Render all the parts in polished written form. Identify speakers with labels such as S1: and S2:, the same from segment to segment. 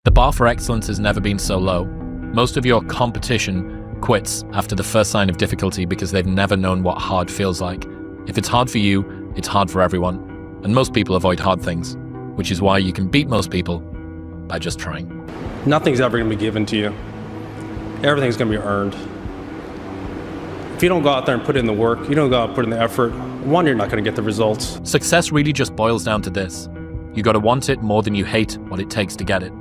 S1: The bar for excellence has never been so low. Most of your competition quits after the first sign of difficulty because they've never known what hard feels like. If it's hard for you, it's hard for everyone. And most people avoid hard things, which is why you can beat most people by just trying.
S2: Nothing's ever going to be given to you. Everything's going to be earned. If you don't go out there and put in the work, you don't go out and put in the effort, one, you're not going to get the results.
S1: Success really just boils down to this. You got to want it more than you hate what it takes to get it.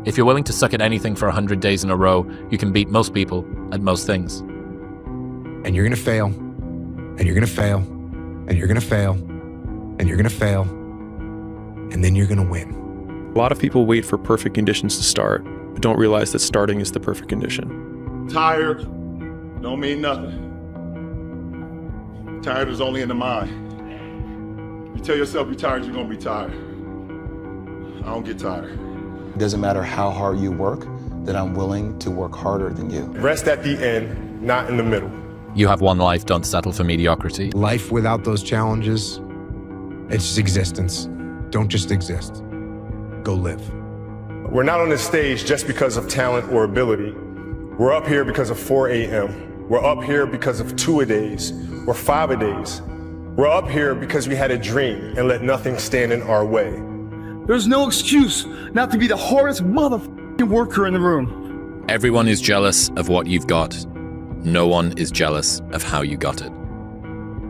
S1: If you're willing to suck at anything for 100 days in a row, you can beat most people at most things.
S3: And you're going to fail, and you're going to fail, and you're going to fail, and you're going to fail, and then you're going to win.
S4: A lot of people wait for perfect conditions to start, but don't realize that starting is the perfect condition.
S5: Tired don't mean nothing. Tired is only in the mind. You tell yourself you're tired, you're going to be tired. I don't get tired.
S6: It doesn't matter how hard you work, that I'm willing to work harder than you.
S7: Rest at the end, not in the middle.
S1: You have one life, don't settle for mediocrity.
S3: Life without those challenges, it's just existence. Don't just exist. Go live.
S7: We're not on this stage just because of talent or ability. We're up here because of 4 a.m. We're up here because of 2-a-days or 5-a-days. We're up here because we had a dream and let nothing stand in our way.
S8: There's no excuse not to be the hardest motherfucking worker in the room.
S1: Everyone is jealous of what you've got. No one is jealous of how you got it.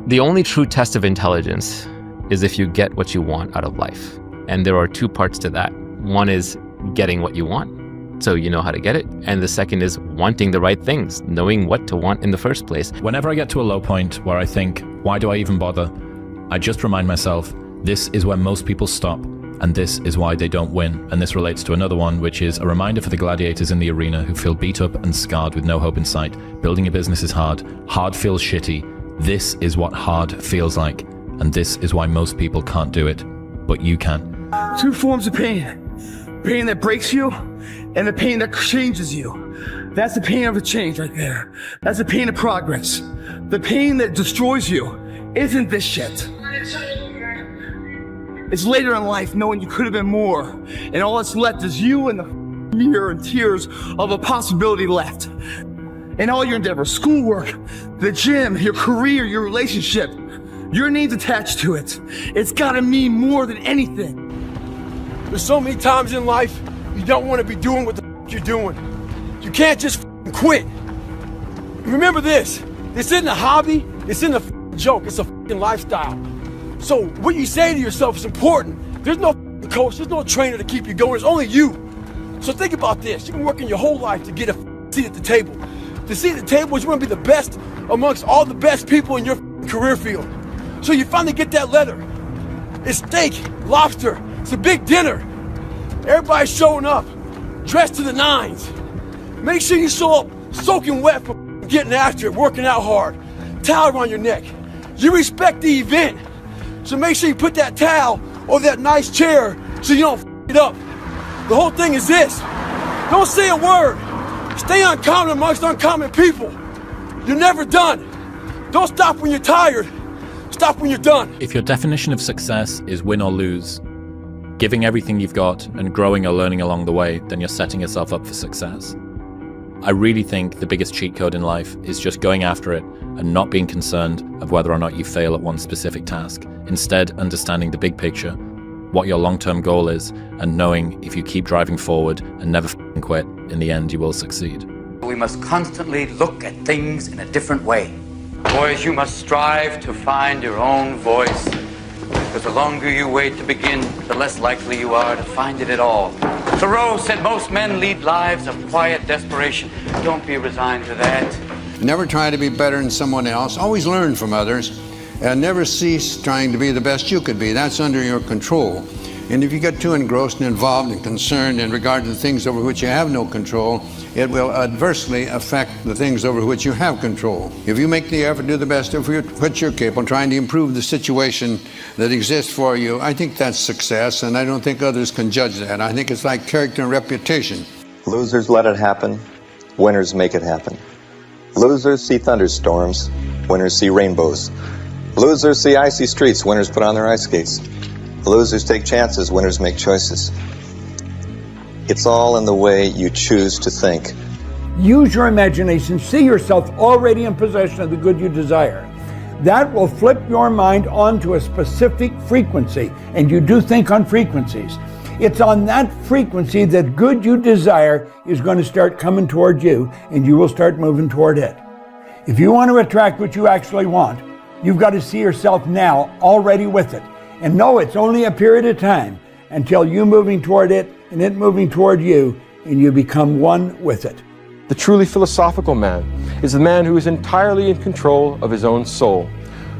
S9: The only true test of intelligence is if you get what you want out of life. And there are two parts to that. One is getting what you want, so you know how to get it. And the second is wanting the right things, knowing what to want in the first place.
S1: Whenever I get to a low point where I think, why do I even bother? I just remind myself, this is where most people stop. And this is why they don't win. And this relates to another one, which is a reminder for the gladiators in the arena who feel beat up and scarred with no hope in sight. Building a business is hard. Hard feels shitty. This is what hard feels like. And this is why most people can't do it. But you can.
S8: Two forms of pain. Pain that breaks you and the pain that changes you. That's the pain of a change right there. That's the pain of progress. The pain that destroys you isn't this shit. It's later in life knowing you could have been more, and all that's left is you and the mirror and tears of a possibility left. And all your endeavors, schoolwork, the gym, your career, your relationship, your name's attached to it. It's gotta mean more than anything.
S10: There's so many times in life you don't want to be doing what the you're doing. You can't just quit. Remember this isn't a hobby, it's in a joke, it's a lifestyle. So what you say to yourself is important. There's no coach, there's no trainer to keep you going, it's only you. So think about this, you've been working your whole life to get a seat at the table. The seat at the table is you want to be the best amongst all the best people in your career field. So you finally get that letter. It's steak, lobster, it's a big dinner. Everybody's showing up, dressed to the nines. Make sure you show up soaking wet from getting after it, working out hard. Towel around your neck. You respect the event. So make sure you put that towel over that nice chair so you don't f it up. The whole thing is this. Don't say a word. Stay uncommon amongst uncommon people. You're never done. Don't stop when you're tired. Stop when you're done.
S1: If your definition of success is win or lose, giving everything you've got and growing or learning along the way, then you're setting yourself up for success. I really think the biggest cheat code in life is just going after it and not being concerned of whether or not you fail at one specific task. Instead, understanding the big picture, what your long-term goal is, and knowing if you keep driving forward and never quit, in the end you will succeed.
S11: We must constantly look at things in a different way. Boys, you must strive to find your own voice. Because the longer you wait to begin, the less likely you are to find it at all. Thoreau said most men lead lives of quiet desperation. Don't be resigned to that.
S12: Never try to be better than someone else. Always learn from others. And never cease trying to be the best you could be. That's under your control. And if you get too engrossed and involved and concerned in regard to the things over which you have no control, it will adversely affect the things over which you have control. If you make the effort to do the best of which you're capable, trying to improve the situation that exists for you, I think that's success, and I don't think others can judge that. I think it's like character and reputation.
S13: Losers let it happen. Winners make it happen. Losers see thunderstorms. Winners see rainbows. Losers see icy streets. Winners put on their ice skates. Losers take chances. Winners make choices. It's all in the way you choose to think.
S14: Use your imagination. See yourself already in possession of the good you desire. That will flip your mind onto a specific frequency, and you do think on frequencies. It's on that frequency that good you desire is going to start coming toward you, and you will start moving toward it. If you want to attract what you actually want, you've got to see yourself now already with it, and know it's only a period of time until you moving toward it and it moving toward you, and you become one with it.
S15: The truly philosophical man is the man who is entirely in control of his own soul,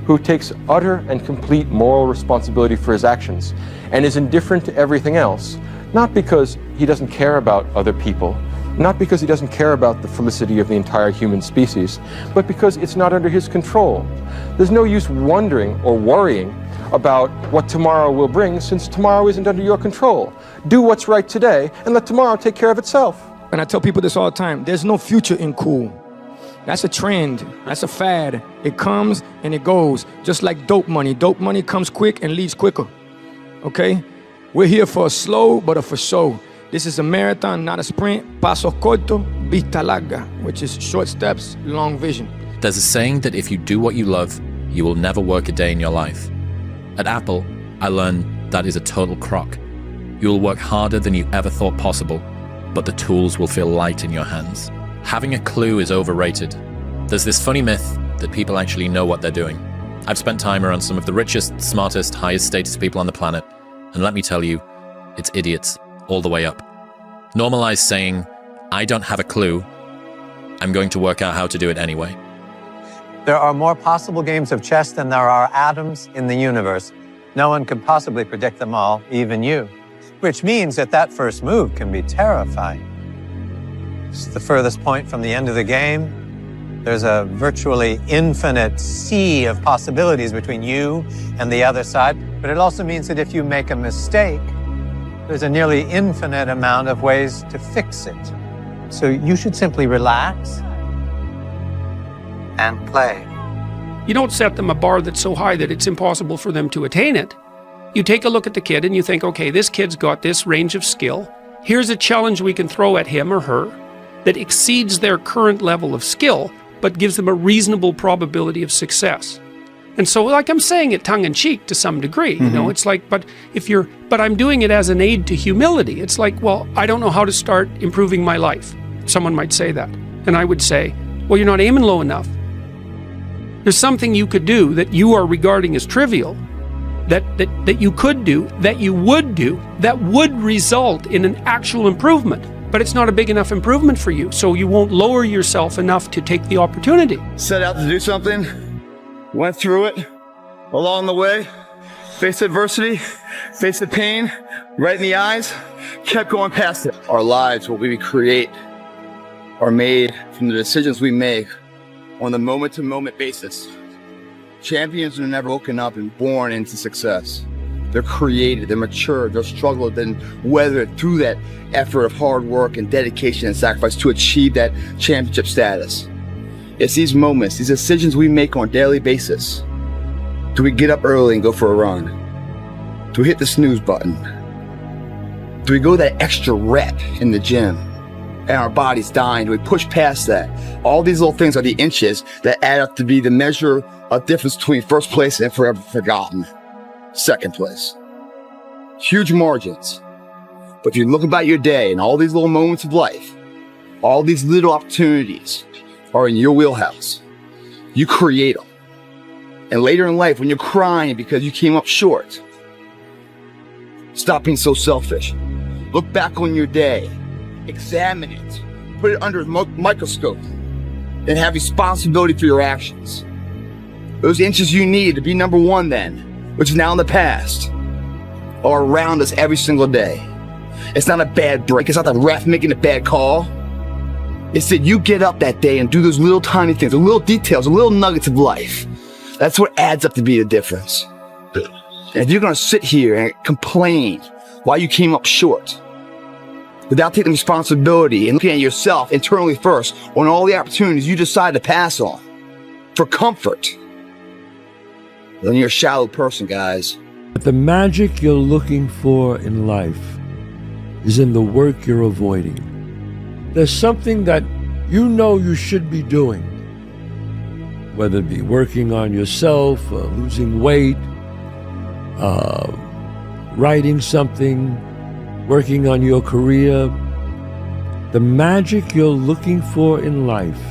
S15: who takes utter and complete moral responsibility for his actions and is indifferent to everything else, not because he doesn't care about other people, not because he doesn't care about the felicity of the entire human species, but because it's not under his control. There's no use wondering or worrying about what tomorrow will bring, since tomorrow isn't under your control. Do what's right today and let tomorrow take care of itself.
S10: And I tell people this all the time, there's no future in cool. That's a trend, that's a fad. It comes and it goes, just like dope money. Dope money comes quick and leaves quicker, okay? We're here for a slow, but a for show. This is a marathon, not a sprint. Pasos cortos, vista larga, which is short steps, long vision.
S1: There's a saying that if you do what you love, you will never work a day in your life. At Apple, I learned that is a total crock. You'll work harder than you ever thought possible, but the tools will feel light in your hands. Having a clue is overrated. There's this funny myth that people actually know what they're doing. I've spent time around some of the richest, smartest, highest status people on the planet, and let me tell you, it's idiots all the way up. Normalize saying, I don't have a clue, I'm going to work out how to do it anyway.
S16: There are more possible games of chess than there are atoms in the universe. No one could possibly predict them all, even you. Which means that that first move can be terrifying. It's the furthest point from the end of the game. There's a virtually infinite sea of possibilities between you and the other side, but it also means that if you make a mistake, there's a nearly infinite amount of ways to fix it. So you should simply relax and play.
S17: You don't set them a bar that's so high that it's impossible for them to attain it. You take a look at the kid and you think, okay, this kid's got this range of skill. Here's a challenge we can throw at him or her that exceeds their current level of skill, but gives them a reasonable probability of success. And so, like I'm saying it tongue-in-cheek to some degree, you know, it's like, but I'm doing it as an aid to humility. It's like, well, I don't know how to start improving my life. Someone might say that. And I would say, well, you're not aiming low enough. There's something you could do that you are regarding as trivial, that you could do, that you would do, that would result in an actual improvement. But it's not a big enough improvement for you, so you won't lower yourself enough to take the opportunity.
S8: Set out to do something, went through it, along the way, faced adversity, faced the pain, right in the eyes, kept going past it.
S18: Our lives, what we create, are made from the decisions we make on a moment-to-moment basis. Champions are never woken up and born into success. They're created, they're matured, they're struggled and weathered through that effort of hard work and dedication and sacrifice to achieve that championship status. It's these moments, these decisions we make on a daily basis. Do we get up early and go for a run? Do we hit the snooze button? Do we go that extra rep in the gym and our body's dying? Do we push past that? All these little things are the inches that add up to be the measure of difference between first place and forever forgotten second place. Huge margins. But if you look about your day and all these little moments of life, all these little opportunities are in your wheelhouse. You create them. And later in life, when you're crying because you came up short, stop being so selfish. Look back on your day, examine it, put it under a microscope, and have responsibility for your actions. Those inches you need to be number one then, which is now in the past, are around us every single day. It's not a bad break. It's not the ref making a bad call. It's that you get up that day and do those little tiny things, the little details, the little nuggets of life. That's what adds up to be the difference. And if you're going to sit here and complain why you came up short, without taking responsibility and looking at yourself internally first on all the opportunities you decide to pass on for comfort, then you're a shallow person, guys.
S19: The magic you're looking for in life is in the work you're avoiding. There's something that you know you should be doing, whether it be working on yourself, losing weight, writing something, working on your career. The magic you're looking for in life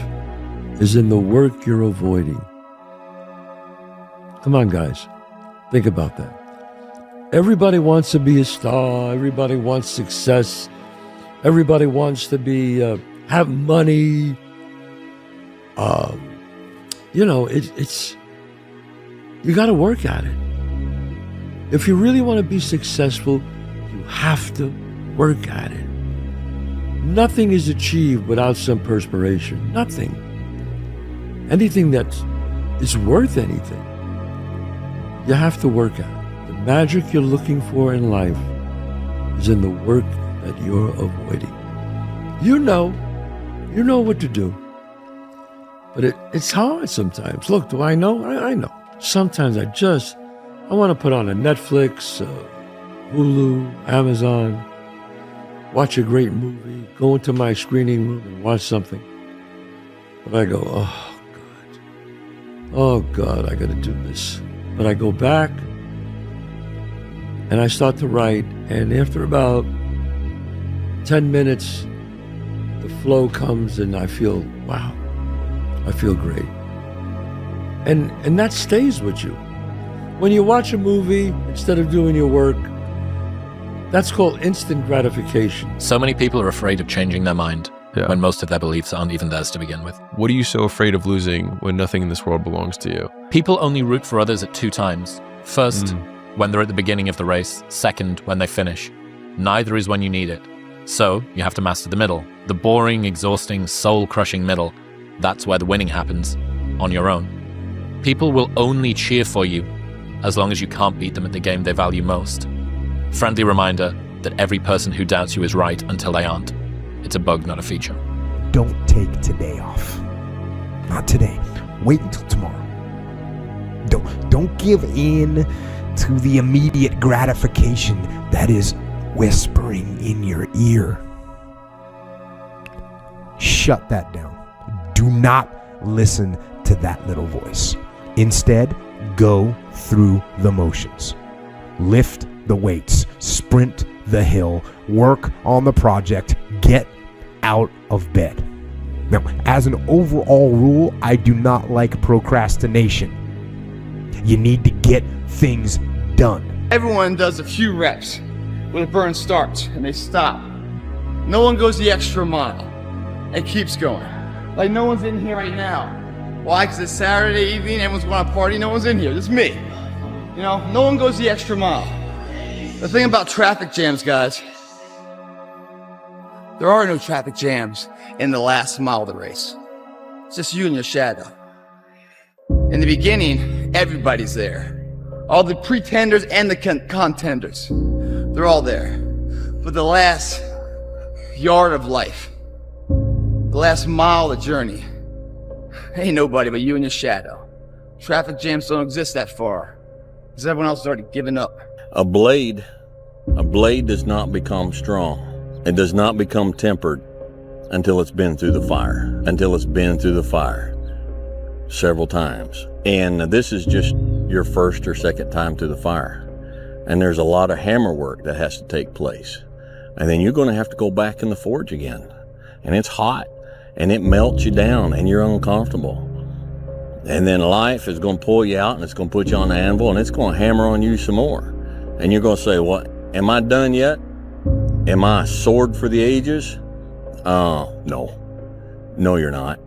S19: is in the work you're avoiding. Come on, guys. Think about that. Everybody wants to be a star. Everybody wants success. Everybody wants to be, have money. It's you got to work at it. If you really want to be successful, you have to work at it. Nothing is achieved without some perspiration. Nothing. Anything that is worth anything, you have to work at it. The magic you're looking for in life is in the work that you're avoiding. You know what to do. But it's hard sometimes. Look, do I know? I know. Sometimes I want to put on a Netflix, Hulu, Amazon, watch a great movie, go into my screening room and watch something. But I go, oh God, I got to do this. But I go back and I start to write, and after about 10 minutes, the flow comes and I feel, wow, I feel great. And that stays with you. When you watch a movie instead of doing your work, that's called instant gratification.
S1: So many people are afraid of changing their mind when most of their beliefs aren't even theirs to begin with.
S4: What are you so afraid of losing when nothing in this world belongs to you?
S1: People only root for others at 2 times. First, when they're at the beginning of the race. Second, when they finish. Neither is when you need it. So, you have to master the middle. The boring, exhausting, soul-crushing middle. That's where the winning happens, on your own. People will only cheer for you as long as you can't beat them at the game they value most. Friendly reminder that every person who doubts you is right until they aren't. It's a bug, not a feature.
S20: Don't take today off. Not today. Wait until tomorrow. Don't give in to the immediate gratification that is whispering in your ear. Shut that down. Do not listen to that little voice. Instead, go through the motions. Lift the weights, sprint the hill, work on the project, get out of bed. Now, as an overall rule, I do not like procrastination. You need to get things done.
S8: Everyone does a few reps when the burn starts and they stop. No one goes the extra mile and keeps going. Like no one's in here right now. Why? Because it's Saturday evening, everyone's going to party, no one's in here, just me. You know, no one goes the extra mile. The thing about traffic jams, guys, there are no traffic jams in the last mile of the race. It's just you and your shadow. In the beginning, everybody's there. All the pretenders and the contenders. They're all there. But the last yard of life, the last mile of the journey, ain't nobody but you and your shadow. Traffic jams don't exist that far, because everyone else has already given up.
S21: A blade does not become strong. It does not become tempered until it's been through the fire, several times. And this is just your first or second time through the fire. And there's a lot of hammer work that has to take place. And then you're going to have to go back in the forge again. And it's hot, and it melts you down, and you're uncomfortable. And then life is going to pull you out, and it's going to put you on the anvil, and it's going to hammer on you some more. And you're going to say, what, am I done yet? Am I a sword for the ages? No. No, you're not.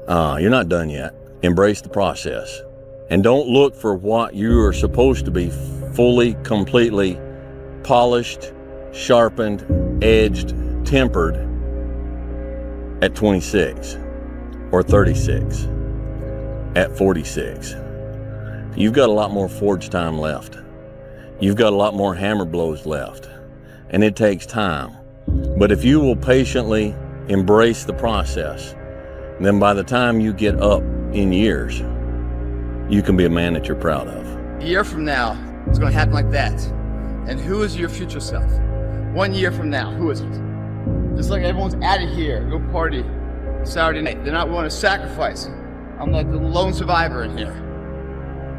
S21: You're not done yet. Embrace the process. And don't look for what you are supposed to be fully, completely polished, sharpened, edged, tempered at 26 or 36, at 46. You've got a lot more forge time left. You've got a lot more hammer blows left, and it takes time. But if you will patiently embrace the process, then by the time you get up in years, you can be a man that you're proud of.
S8: A year from now, it's going to happen like that. And who is your future self?
S18: 1 year from now, who is it? Just like everyone's out of here, go party Saturday night. They're not willing to sacrifice. I'm like the lone survivor in here.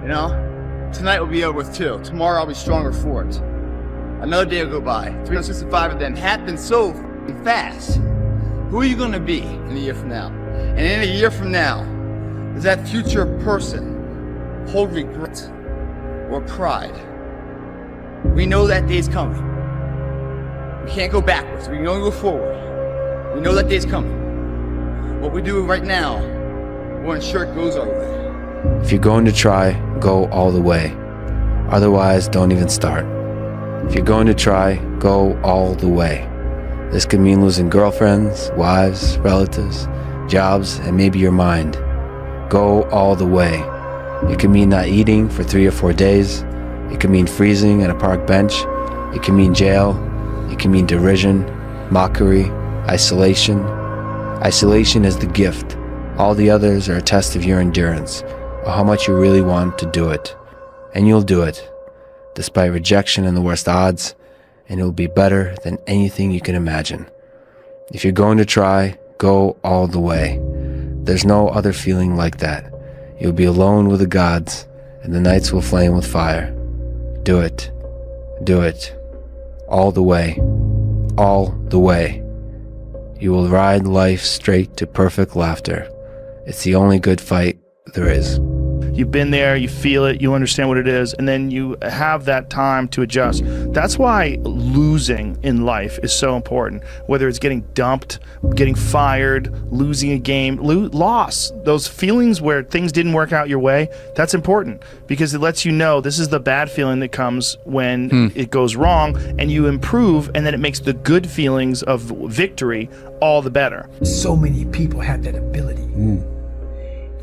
S18: You know? Tonight will be over with too. Tomorrow I'll be stronger for it. Another day will go by. 365 of them happen so fast. Who are you gonna be in a year from now? And in a year from now, does that future person hold regret or pride? We know that day's coming. We can't go backwards, we can only go forward. We know that day's coming. What we do right now will ensure it goes our way.
S2: If you're going to try, go all the way. Otherwise, don't even start. If you're going to try, go all the way. This could mean losing girlfriends, wives, relatives, jobs, and maybe your mind. Go all the way. It could mean not eating for 3 or 4 days. It could mean freezing at a park bench. It could mean jail. It can mean derision, mockery, isolation. Isolation is the gift. All the others are a test of your endurance, or how much you really want to do it. And you'll do it, despite rejection and the worst odds, and it will be better than anything you can imagine. If you're going to try, go all the way. There's no other feeling like that. You'll be alone with the gods, and the nights will flame with fire. Do it. Do it. All the way. All the way. You will ride life straight to perfect laughter. It's the only good fight there is.
S22: You've been there, you feel it, you understand what it is, and then you have that time to adjust. That's why losing in life is so important. Whether it's getting dumped, getting fired, losing a game, loss, those feelings where things didn't work out your way, that's important because it lets you know this is the bad feeling that comes when it goes wrong, and you improve, and then it makes the good feelings of victory all the better.
S23: So many people have that ability.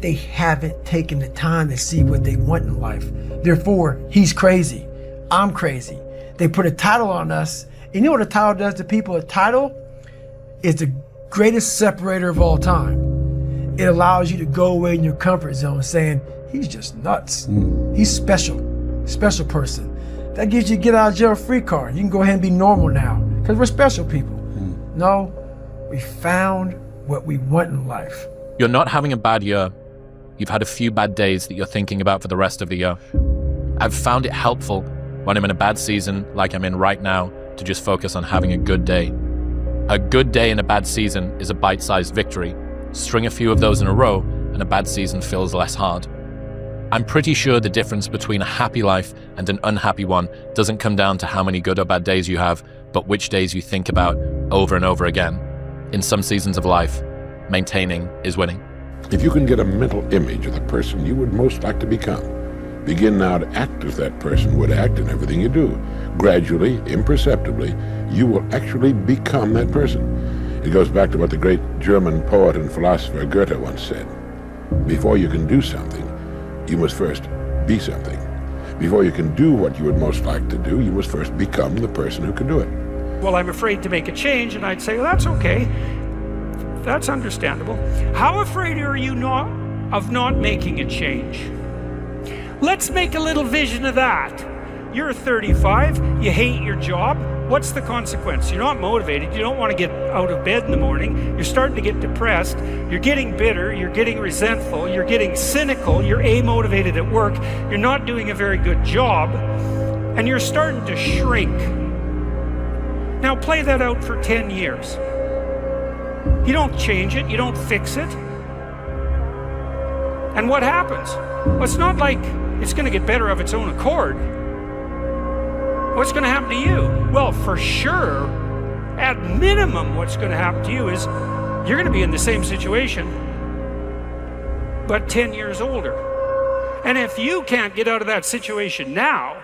S23: They haven't taken the time to see what they want in life. Therefore, he's crazy, I'm crazy. They put a title on us. And you know what a title does to people? A title is the greatest separator of all time. It allows you to go away in your comfort zone saying, he's just nuts. He's special person. That gives you a get out of jail free card. You can go ahead and be normal now because we're special people. No, we found what we want in life.
S1: You're not having a bad year. You've had a few bad days that you're thinking about for the rest of the year. I've found it helpful when I'm in a bad season, like I'm in right now, to just focus on having a good day. A good day in a bad season is a bite-sized victory. String a few of those in a row, and a bad season feels less hard. I'm pretty sure the difference between a happy life and an unhappy one doesn't come down to how many good or bad days you have, but which days you think about over and over again. In some seasons of life, maintaining is winning.
S24: If you can get a mental image of the person you would most like to become, begin now to act as that person would act in everything you do. Gradually, imperceptibly, you will actually become that person. It goes back to what the great German poet and philosopher Goethe once said. Before you can do something, you must first be something. Before you can do what you would most like to do, you must first become the person who can do it.
S17: Well, I'm afraid to make a change, and I'd say, well, that's okay. That's understandable. How afraid are you of not making a change? Let's make a little vision of that. You're 35, you hate your job. What's the consequence? You're not motivated, you don't want to get out of bed in the morning, you're starting to get depressed, you're getting bitter, you're getting resentful, you're getting cynical, you're amotivated at work, you're not doing a very good job, and you're starting to shrink. Now play that out for 10 years. You don't change it, you don't fix it. And what happens? Well, it's not like it's going to get better of its own accord. What's going to happen to you? Well, for sure, at minimum, what's going to happen to you is you're going to be in the same situation, but 10 years older. And if you can't get out of that situation now,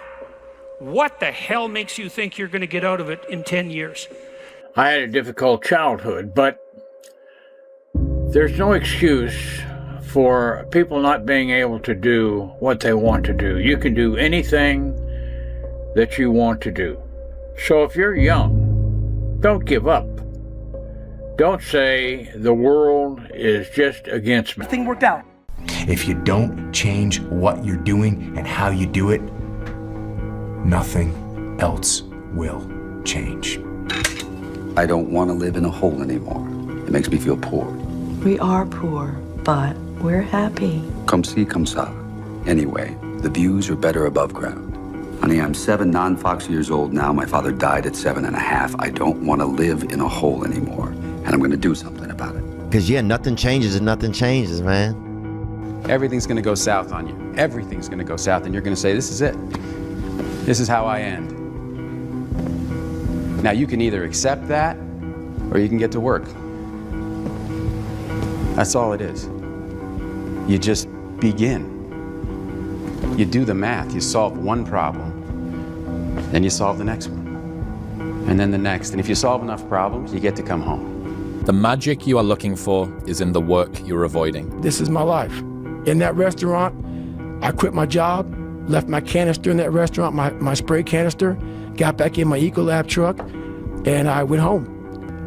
S17: what the hell makes you think you're going to get out of it in 10 years?
S25: I had a difficult childhood, but there's no excuse for people not being able to do what they want to do. You can do anything that you want to do. So if you're young, don't give up. Don't say the world is just against me.
S23: Thing worked out.
S20: If you don't change what you're doing and how you do it, nothing else will change.
S3: I don't want to live in a hole anymore. It makes me feel poor.
S5: We are poor, but we're happy.
S3: Come see, come sa. Anyway, the views are better above ground. Honey, I'm 7 non-Fox years old now. My father died at 7.5. I don't want to live in a hole anymore. And I'm going to do something about it.
S6: Because, yeah, nothing changes and nothing changes, man.
S7: Everything's going to go south on you. Everything's going to go south, and you're going to say, this is it. This is how I end. Now, you can either accept that, or you can get to work. That's all it is. You just begin. You do the math. You solve one problem, then you solve the next one, and then the next. And if you solve enough problems, you get to come home.
S1: The magic you are looking for is in the work you're avoiding.
S10: This is my life. In that restaurant, I quit my job, left my canister in that restaurant, my spray canister, got back in my Ecolab truck, and I went home.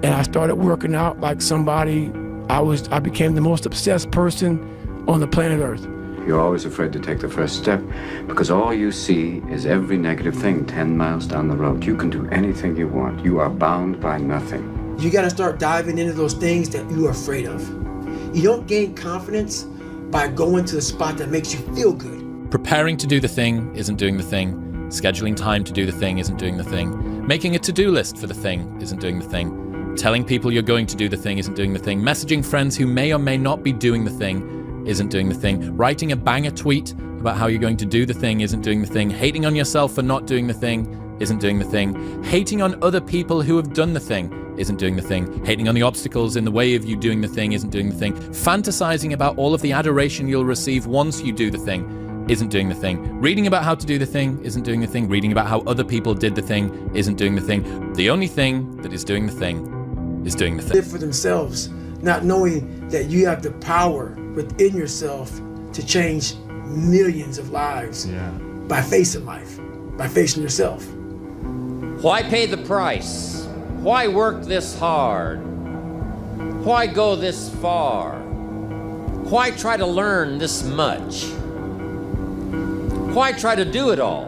S10: And I started working out like somebody. I became the most obsessed person on the planet Earth.
S3: You're always afraid to take the first step because all you see is every negative thing 10 miles down the road. You can do anything you want. You are bound by nothing.
S23: You got to start diving into those things that you are afraid of. You don't gain confidence by going to the spot that makes you feel good.
S1: Preparing to do the thing isn't doing the thing. Scheduling time to do the thing isn't doing the thing. Making a to-do list for the thing isn't doing the thing. Telling people you're going to do the thing isn't doing the thing. Messaging friends who may or may not be doing the thing isn't doing the thing. Writing a banger tweet about how you're going to do the thing isn't doing the thing. Hating on yourself for not doing the thing isn't doing the thing. Hating on other people who have done the thing isn't doing the thing. Hating on the obstacles in the way of you doing the thing isn't doing the thing. Fantasizing about all of the adoration you'll receive once you do the thing isn't doing the thing. Reading about how to do the thing isn't doing the thing. Reading about how other people did the thing isn't doing the thing. The only thing that is doing the thing is doing the thing.
S23: Live for themselves, not knowing that you have the power within yourself to change millions of lives by facing life, by facing yourself.
S9: Why pay the price? Why work this hard? Why go this far? Why try to learn this much? Why try to do it all?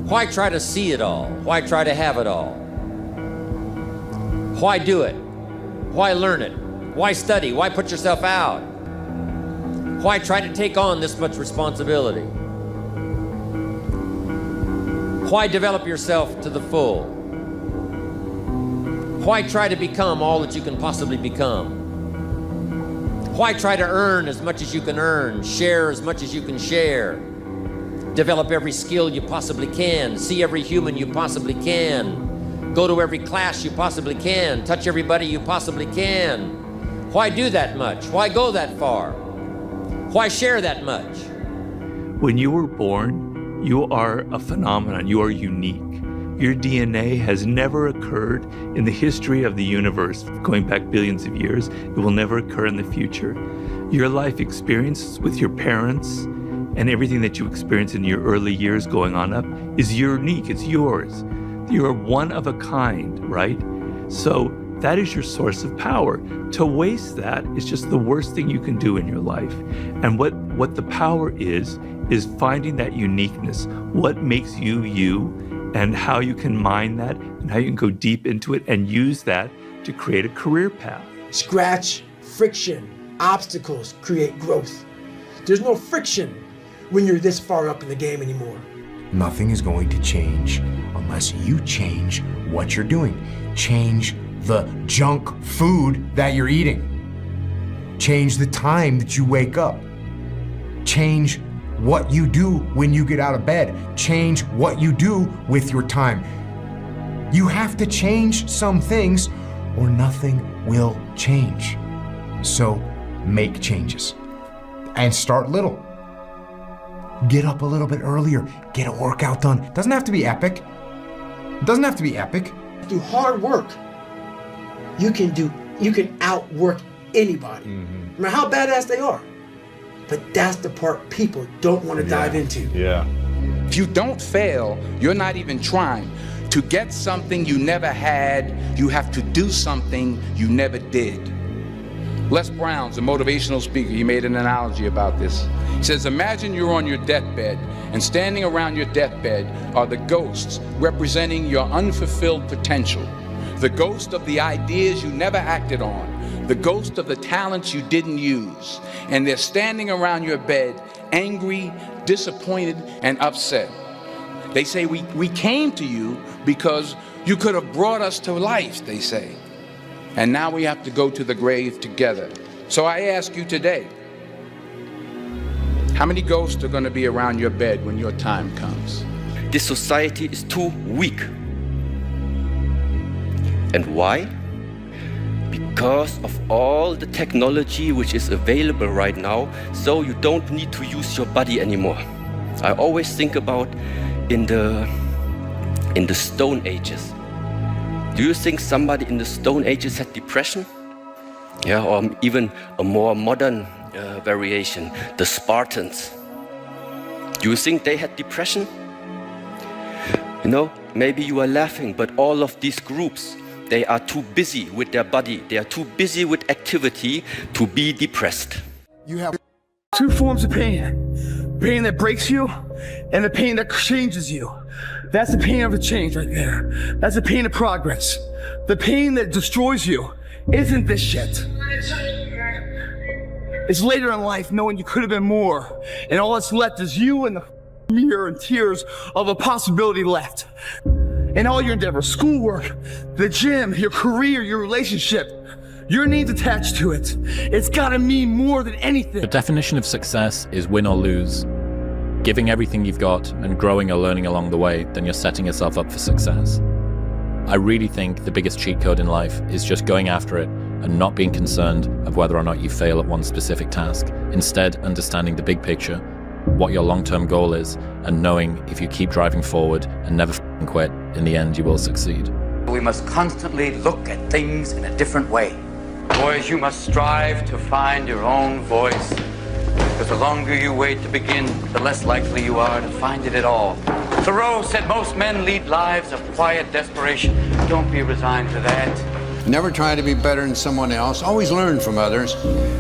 S9: Why try to see it all? Why try to have it all? Why do it? Why learn it? Why study? Why put yourself out? Why try to take on this much responsibility? Why develop yourself to the full? Why try to become all that you can possibly become? Why try to earn as much as you can earn, share as much as you can share, develop every skill you possibly can, see every human you possibly can, go to every class you possibly can, touch everybody you possibly can? Why do that much? Why go that far? Why share that much?
S26: When you were born, you are a phenomenon. You are unique. Your DNA has never occurred in the history of the universe, going back billions of years. It will never occur in the future. Your life experience with your parents and everything that you experience in your early years going on up is unique. It's yours. You're one of a kind, right? So that is your source of power. To waste that is just the worst thing you can do in your life. And what the power is finding that uniqueness, what makes you you, and how you can mine that, and how you can go deep into it and use that to create a career path.
S23: Scratch, friction, obstacles create growth. There's no friction when you're this far up in the game anymore.
S20: Nothing is going to change unless you change what you're doing. Change the junk food that you're eating. Change the time that you wake up. Change what you do when you get out of bed. Change what you do with your time. You have to change some things or nothing will change. So make changes and start little. Get up a little bit earlier. Get a workout done. Doesn't have to be epic. Doesn't have to be epic.
S23: Through hard work, you can outwork anybody, no matter how badass they are. But that's the part people don't want to dive into.
S27: Yeah. If you don't fail, you're not even trying. To get something you never had, you have to do something you never did. Les Brown's a motivational speaker. He made an analogy about this. He says, imagine you're on your deathbed, and standing around your deathbed are the ghosts representing your unfulfilled potential. The ghost of the ideas you never acted on. The ghost of the talents you didn't use. And they're standing around your bed, angry, disappointed, and upset. They say, we came to you because you could have brought us to life, they say. And now we have to go to the grave together. So I ask you today, how many ghosts are going to be around your bed when your time comes?
S11: This society is too weak. And why? Because of all the technology which is available right now, so you don't need to use your body anymore. I always think about in the Stone Ages. Do you think somebody in the Stone Ages had depression? Yeah, or even a more modern variation, the Spartans. Do you think they had depression? You know, maybe you are laughing, but all of these groups, they are too busy with their body. They are too busy with activity to be depressed.
S8: You have two forms of pain. Pain that breaks you and the pain that changes you. That's the pain of a change right there. That's the pain of progress. The pain that destroys you isn't this shit. It's later in life knowing you could have been more, and all that's left is you and the mirror and tears of a possibility left. In all your endeavors, schoolwork, the gym, your career, your relationship, your needs attached to it. It's gotta mean more than anything.
S1: The definition of success is win or lose. Giving everything you've got and growing or learning along the way, then you're setting yourself up for success. I really think the biggest cheat code in life is just going after it and not being concerned of whether or not you fail at one specific task. Instead, understanding the big picture, what your long-term goal is, and knowing if you keep driving forward and never quit, in the end you will succeed.
S12: We must constantly look at things in a different way. Boys, you must strive to find your own voice. Because the longer you wait to begin, the less likely you are to find it at all. Thoreau said most men lead lives of quiet desperation. Don't be resigned to that.
S13: Never try to be better than someone else. Always learn from others.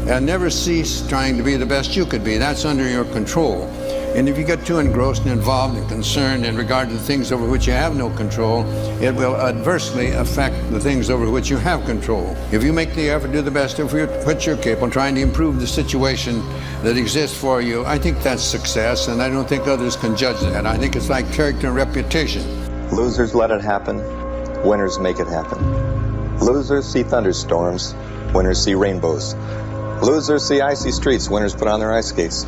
S13: And never cease trying to be the best you could be. That's under your control. And if you get too engrossed and involved and concerned in regard to the things over which you have no control, it will adversely affect the things over which you have control. If you make the effort to do the best of which you're capable, trying to improve the situation that exists for you, I think that's success, and I don't think others can judge that. I think it's like character and reputation.
S14: Losers let it happen. Winners make it happen. Losers see thunderstorms. Winners see rainbows. Losers see icy streets. Winners put on their ice skates.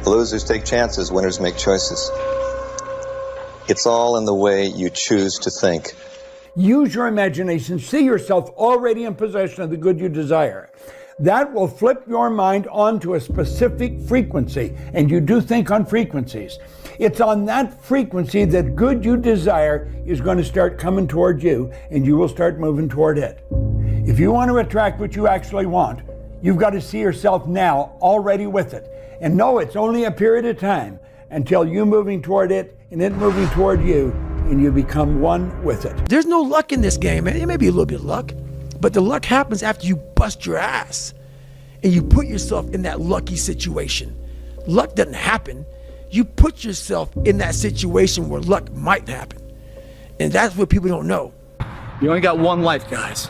S14: Losers take chances, winners make choices. It's all in the way you choose to think.
S15: Use your imagination. See yourself already in possession of the good you desire. That will flip your mind onto a specific frequency, and you do think on frequencies. It's on that frequency that good you desire is going to start coming toward you, and you will start moving toward it. If you want to attract what you actually want, you've got to see yourself now already with it. And know it's only a period of time until you moving toward it and it moving toward you, and you become one with it.
S23: There's no luck in this game, man. It may be a little bit of luck, but the luck happens after you bust your ass and you put yourself in that lucky situation. Luck doesn't happen. You put yourself in that situation where luck might happen. And that's what people don't know.
S8: You only got one life, guys.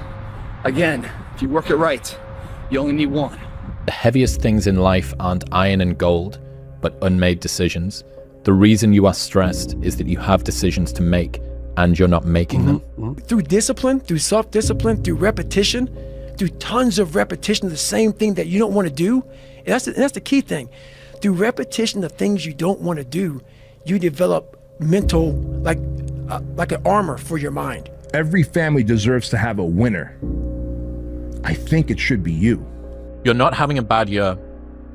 S8: Again, if you work it right, you only need one.
S1: The heaviest things in life aren't iron and gold, but unmade decisions. The reason you are stressed is that you have decisions to make and you're not making them.
S23: Through discipline, through self-discipline, through repetition, through tons of repetition of the same thing that you don't want to do. And that's the key thing. Through repetition of things you don't want to do, you develop mental, like an armor for your mind.
S20: Every family deserves to have a winner. I think it should be you.
S1: You're not having a bad year.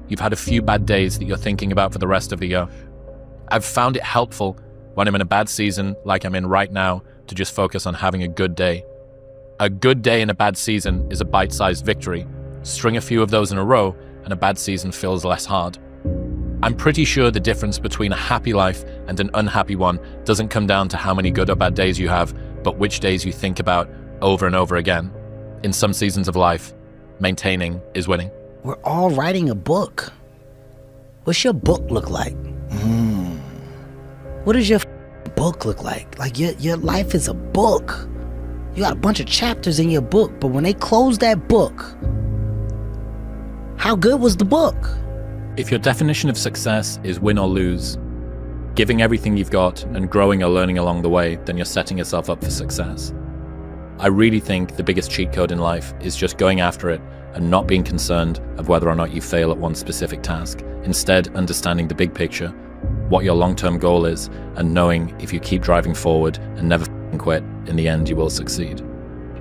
S1: You've had a few bad days that you're thinking about for the rest of the year. I've found it helpful when I'm in a bad season, like I'm in right now, to just focus on having a good day. A good day in a bad season is a bite-sized victory. String a few of those in a row, and a bad season feels less hard. I'm pretty sure the difference between a happy life and an unhappy one doesn't come down to how many good or bad days you have, but which days you think about over and over again. In some seasons of life, maintaining is winning.
S2: We're all writing a book. What's your book look like? What does your book look like? Like your life is a book. You got a bunch of chapters in your book, but when they close that book, how good was the book?
S1: If your definition of success is win or lose, giving everything you've got and growing or learning along the way, then you're setting yourself up for success. I really think the biggest cheat code in life is just going after it and not being concerned of whether or not you fail at one specific task. Instead, understanding the big picture, what your long-term goal is, and knowing if you keep driving forward and never quit, in the end you will succeed.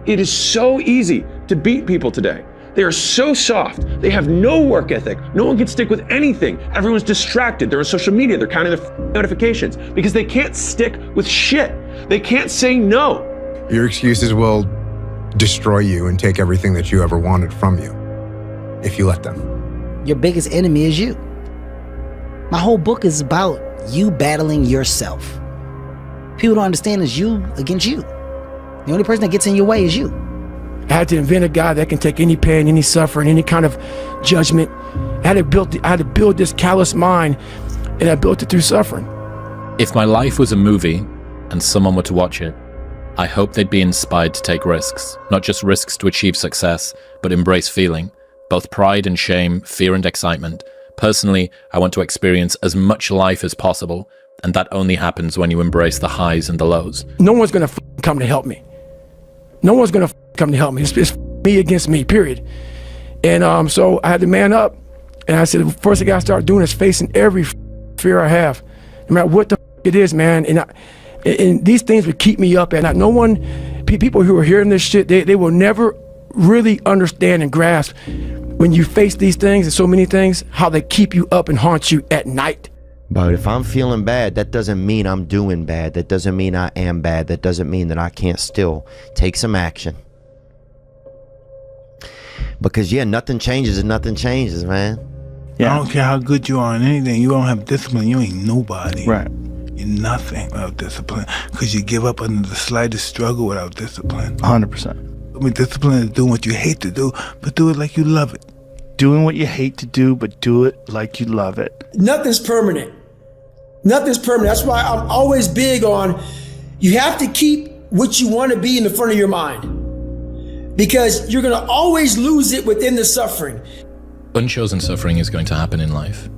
S4: It is so easy to beat people today. They are so soft. They have no work ethic. No one can stick with anything. Everyone's distracted. They're on social media. They're counting their notifications because they can't stick with shit. They can't say no.
S16: Your excuses will destroy you and take everything that you ever wanted from you if you let them.
S2: Your biggest enemy is you. My whole book is about you battling yourself. People don't understand it's you against you. The only person that gets in your way is you.
S10: I had to invent a guy that can take any pain, any suffering, any kind of judgment. I had to build this callous mind, and I built it through suffering.
S1: If my life was a movie and someone were to watch it, I hope they'd be inspired to take risks, not just risks to achieve success, but embrace feeling, both pride and shame, fear and excitement. Personally, I want to experience as much life as possible, and that only happens when you embrace the highs and the lows.
S10: No one's gonna come to help me. No one's gonna come to help me. It's me against me, period. And so I had to man up, and I said, the first thing I gotta start doing is facing every fear I have, no matter what the it is, man. And these things would keep me up at night. No one, people who are hearing this shit, they will never really understand and grasp when you face these things and so many things, how they keep you up and haunt you at night.
S6: But if I'm feeling bad, that doesn't mean I'm doing bad. That doesn't mean I am bad. That doesn't mean that I can't still take some action. Because yeah, nothing changes and nothing changes, man.
S18: Yeah. I don't care how good you are in anything. You don't have discipline, you ain't nobody. Right. You're nothing without discipline. Because you give up under the slightest struggle without discipline. 100%. I mean, discipline is doing what you hate to do, but do it like you love it.
S19: Doing what you hate to do, but do it like you love it.
S23: Nothing's permanent. Nothing's permanent. That's why I'm always big on, you have to keep what you want to be in the front of your mind. Because you're going to always lose it within the suffering.
S1: Unchosen suffering is going to happen in life.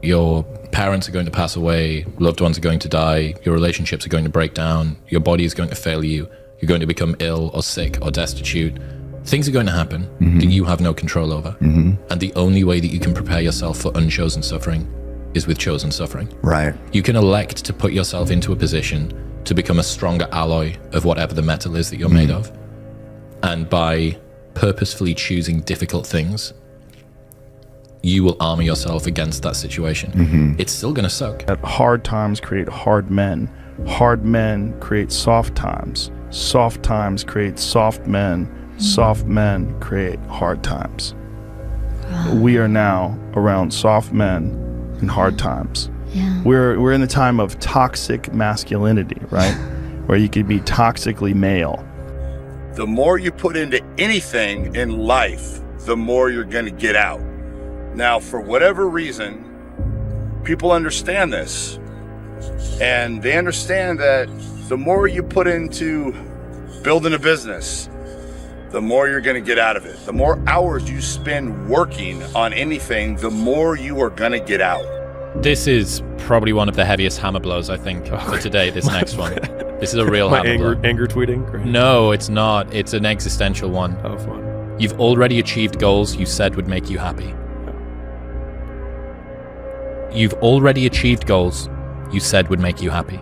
S1: Your parents are going to pass away, loved ones are going to die, your relationships are going to break down, your body is going to fail you, you're going to become ill or sick or destitute. Things are going to happen that you have no control over. And the only way that you can prepare yourself for unchosen suffering is with chosen suffering.
S6: Right.
S1: You can elect to put yourself into a position to become a stronger alloy of whatever the metal is that you're made of. And by purposefully choosing difficult things, you will armor yourself against that situation. It's still going to suck.
S19: Hard times create hard men. Hard men create soft times. Soft times create soft men. Soft men create hard times. We are now around soft men and hard times. We're in the time of toxic masculinity, right? Where you could be toxically male.
S21: The more you put into anything in life, the more you're going to get out. Now, for whatever reason, people understand this. And they understand that the more you put into building a business, the more you're going to get out of it. The more hours you spend working on anything, the more you are going to get out.
S1: This is probably one of the heaviest hammer blows, I think, for today, this next one. This is a real hammer blow.
S22: Anger tweeting? Great.
S1: No, it's not. It's an existential one.
S22: Oh, fun.
S1: You've already achieved goals you said would make you happy. You've already achieved goals you said would make you happy.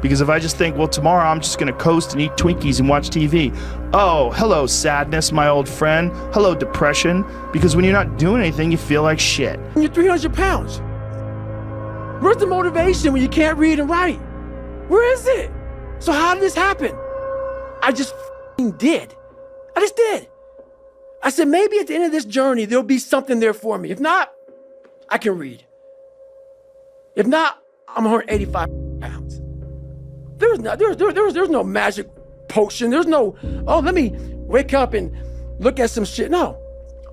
S19: Because if I just think, well, tomorrow I'm just going to coast and eat Twinkies and watch TV. Oh, hello, sadness, my old friend. Hello, depression. Because when you're not doing anything, you feel like shit.
S10: You're 300 pounds. Where's the motivation when you can't read and write? Where is it? So how did this happen? I just did. I just did. I said, maybe at the end of this journey, there'll be something there for me. If not, I can read. If not, I'm 185 pounds. There's no magic potion. There's no, oh, let me wake up and look at some shit. No,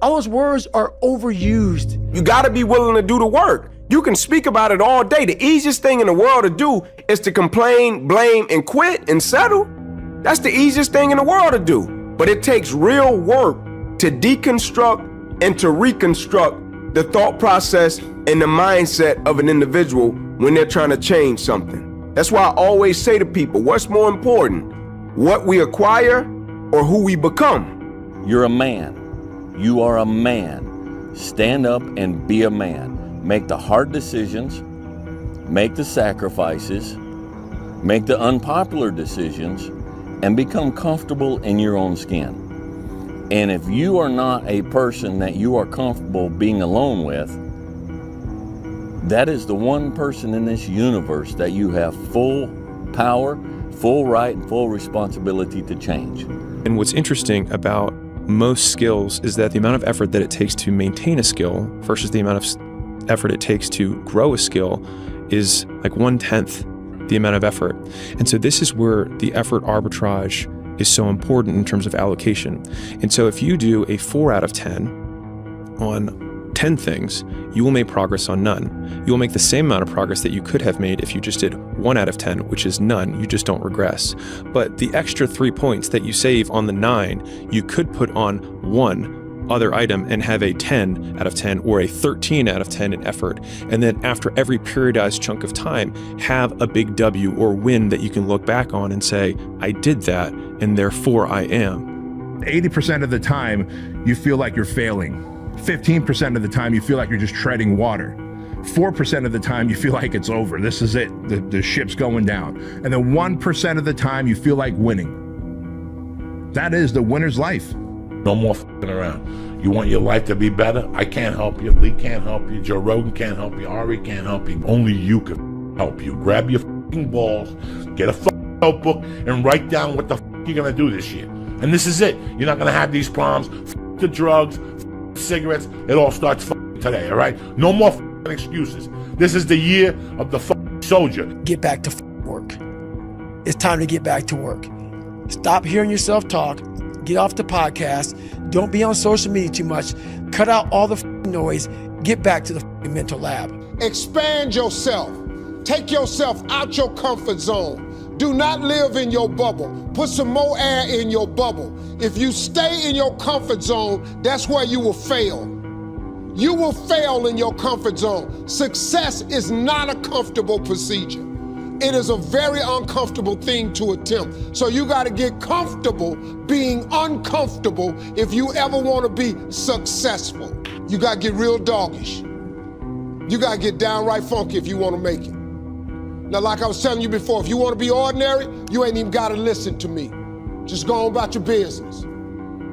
S10: all those words are overused.
S3: You gotta be willing to do the work. You can speak about it all day. The easiest thing in the world to do is to complain, blame, and quit and settle. That's the easiest thing in the world to do. But it takes real work to deconstruct and to reconstruct the thought process and the mindset of an individual when they're trying to change something. That's why I always say to people, what's more important, what we acquire or who we become?
S5: You're a man. You are a man. Stand up and be a man. Make the hard decisions, make the sacrifices, make the unpopular decisions, and become comfortable in your own skin. And if you are not a person that you are comfortable being alone with, that is the one person in this universe that you have full power, full right, and full responsibility to change.
S7: And what's interesting about most skills is that the amount of effort that it takes to maintain a skill versus the amount of effort it takes to grow a skill is like 1/10 the amount of effort. And so this is where the effort arbitrage is so important in terms of allocation. And so if you do a 4 out of 10 on 10 things, you will make progress on none. You will make the same amount of progress that you could have made if you just did 1 out of 10, which is none. You just don't regress. But the extra 3 points that you save on the 9, you could put on 1 other item and have a 10 out of 10 or a 13 out of 10 in effort. And then after every periodized chunk of time, have a big W or win that you can look back on and say, I did that, and therefore I am.
S17: 80% of the time, you feel like you're failing. 15% of the time, you feel like you're just treading water. 4% of the time, you feel like it's over. This is it. The ship's going down. And then 1% of the time, you feel like winning. That is the winner's life.
S22: No more f***ing around. You want your life to be better? I can't help you. Lee can't help you. Joe Rogan can't help you. Ari can't help you. Only you can help you. Grab your f***ing balls, get a f***ing notebook, and write down what the f*** you're going to do this year. And this is it. You're not going to have these problems. F*** the drugs, f*** cigarettes. It all starts f***ing today, all right? No more f***ing excuses. This is the year of the f***ing soldier.
S23: Get back to work. It's time to get back to work. Stop hearing yourself talk. Get off the podcast. Don't be on social media too much. Cut out all the noise. Get back to the mental lab.
S24: Expand yourself. Take yourself out your comfort zone. Do not live in your bubble. Put some more air in your bubble. If you stay in your comfort zone, that's where you will fail. You will fail in your comfort zone. Success is not a comfortable procedure. It is a very uncomfortable thing to attempt. So you got to get comfortable being uncomfortable if you ever want to be successful. You got to get real doggish. You got to get downright funky if you want to make it. Now, like I was telling you before, if you want to be ordinary, you ain't even got to listen to me. Just go on about your business.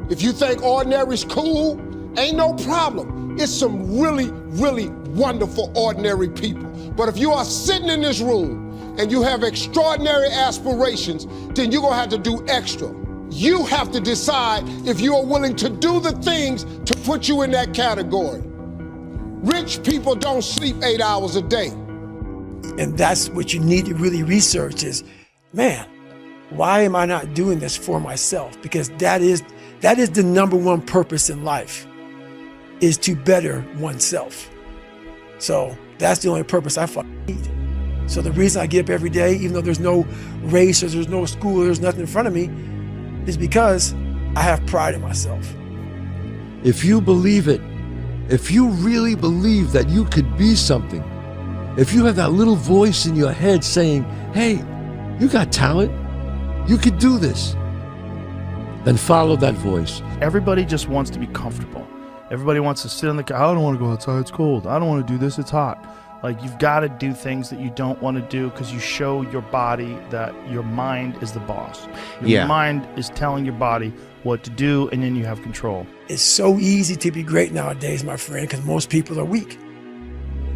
S24: If you think ordinary's cool, ain't no problem. It's some really, really wonderful ordinary people. But if you are sitting in this room and you have extraordinary aspirations, then you're gonna have to do extra. You have to decide if you are willing to do the things to put you in that category. Rich people don't sleep 8 hours a day.
S23: And that's what you need to really research is, man, why am I not doing this for myself? Because that is the number one purpose in life, is to better oneself. So that's the only purpose I need. So the reason I get up every day, even though there's no race or there's no school or there's nothing in front of me, is because I have pride in myself.
S25: If you believe it, if you really believe that you could be something, if you have that little voice in your head saying, hey, you got talent, you could do this, then follow that voice.
S19: Everybody just wants to be comfortable. Everybody wants to sit on the couch. I don't want to go outside, it's cold. I don't want to do this, it's hot. Like, you've got to do things that you don't want to do because you show your body that your mind is the boss. Your mind is telling your body what to do, and then you have control.
S23: It's so easy to be great nowadays, my friend, because most people are weak.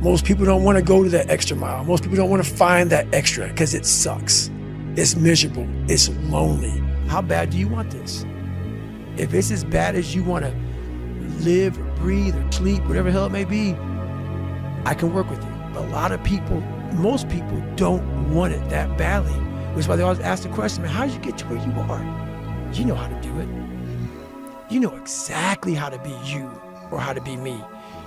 S23: Most people don't want to go to that extra mile. Most people don't want to find that extra because it sucks. It's miserable. It's lonely. How bad do you want this? If it's as bad as you want to live, or breathe, or sleep, whatever the hell it may be, I can work with you. But a lot of people, most people don't want it that badly. Which is why they always ask the question, man, how did you get to where you are? You know how to do it. You know exactly how to be you or how to be me.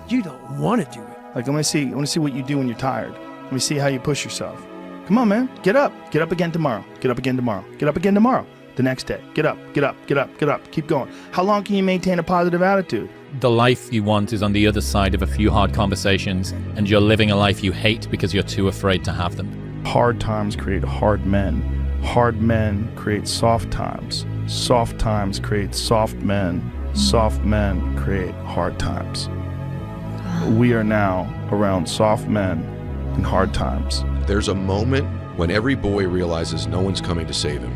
S23: You don't want to do it.
S19: Like, I want to see what you do when you're tired. Let me see how you push yourself. Come on, man. Get up. Get up again tomorrow. Get up again tomorrow. Get up again tomorrow. The next day. Get up, get up, get up, get up. Keep going. How long can you maintain a positive attitude?
S1: The life you want is on the other side of a few hard conversations, and you're living a life you hate because you're too afraid to have them.
S19: Hard times create hard men. Hard men create soft times. Soft times create soft men. Soft men create hard times. We are now around soft men in hard times.
S9: There's a moment when every boy realizes no one's coming to save him.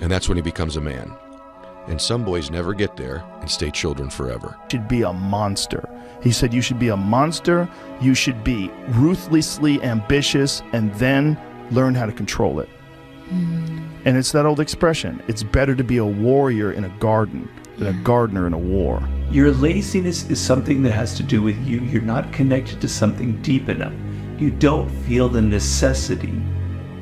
S9: And that's when he becomes a man. And some boys never get there and stay children forever.
S19: You should be a monster. He said you should be a monster, you should be ruthlessly ambitious, and then learn how to control it. And it's that old expression, it's better to be a warrior in a garden than a gardener in a war.
S11: Your laziness is something that has to do with you. You're not connected to something deep enough. You don't feel the necessity.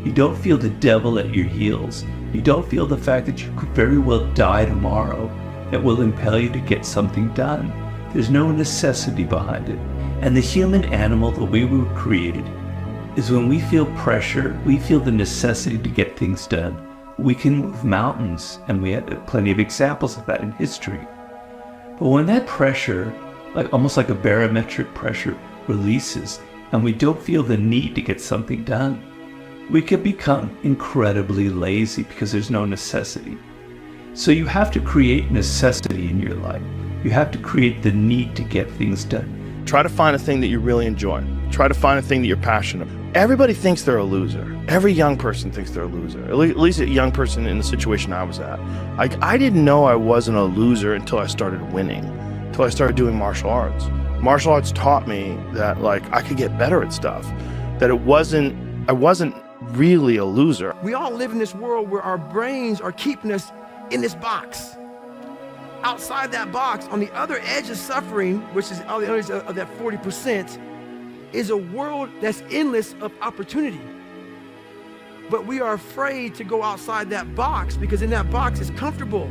S11: You don't feel the devil at your heels. You don't feel the fact that you could very well die tomorrow that will impel you to get something done. There's no necessity behind it. And the human animal, the way we were created, is when we feel pressure, we feel the necessity to get things done. We can move mountains, and we had plenty of examples of that in history. But when that pressure, almost like a barometric pressure, releases, and we don't feel the need to get something done, we can become incredibly lazy because there's no necessity. So you have to create necessity in your life. You have to create the need to get things done.
S19: Try to find a thing that you really enjoy. Try to find a thing that you're passionate about. Everybody thinks they're a loser. Every young person thinks they're a loser. At least a young person in the situation I was at. I didn't know I wasn't a loser until I started winning, until I started doing martial arts. Martial arts taught me that I could get better at stuff, that I wasn't really a loser.
S23: We all live in this world where our brains are keeping us in this box. Outside that box, on the other edge of suffering, which is on the other edge of that 40%, is a world that's endless of opportunity. But we are afraid to go outside that box because in that box it's comfortable.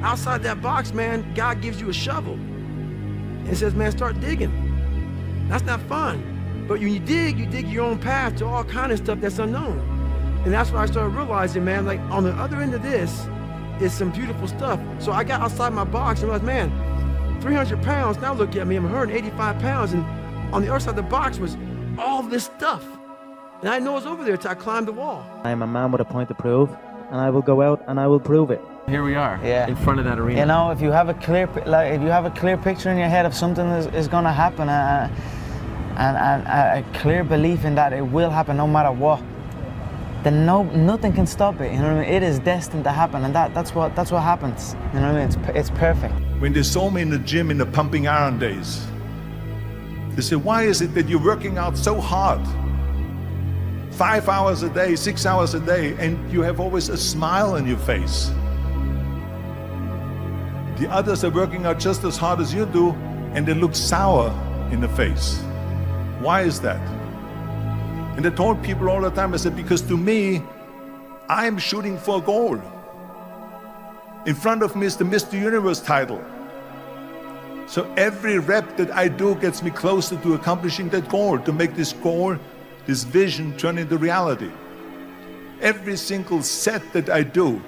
S23: Outside that box, man, God gives you a shovel and says, man, start digging. That's not fun. But when you dig your own path to all kind of stuff that's unknown. And that's what I started realizing, man, on the other end of this is some beautiful stuff. So I got outside my box and realized, man, 300 pounds, now look at me, I'm 185 pounds, and on the other side of the box was all this stuff. And I didn't know it was over there until I climbed the wall.
S12: I am a man with a point to prove, and I will go out and I will prove it.
S13: Here we are, in front of that arena.
S12: You know, if you have a clear picture in your head of something is going to happen, and a clear belief in that it will happen no matter what, then nothing can stop it. You know what I mean? It is destined to happen, and that's what happens. You know what I mean? It's perfect.
S14: When they saw me in the gym in the pumping iron days, they said, "Why is it that you're working out so hard? 5 hours a day, 6 hours a day, and you have always a smile on your face. The others are working out just as hard as you do, and they look sour in the face. Why is that?" And I told people all the time, I said, because to me, I'm shooting for a goal. In front of me is the Mr. Universe title. So every rep that I do gets me closer to accomplishing that goal, to make this goal, this vision turn into reality. Every single set that I do,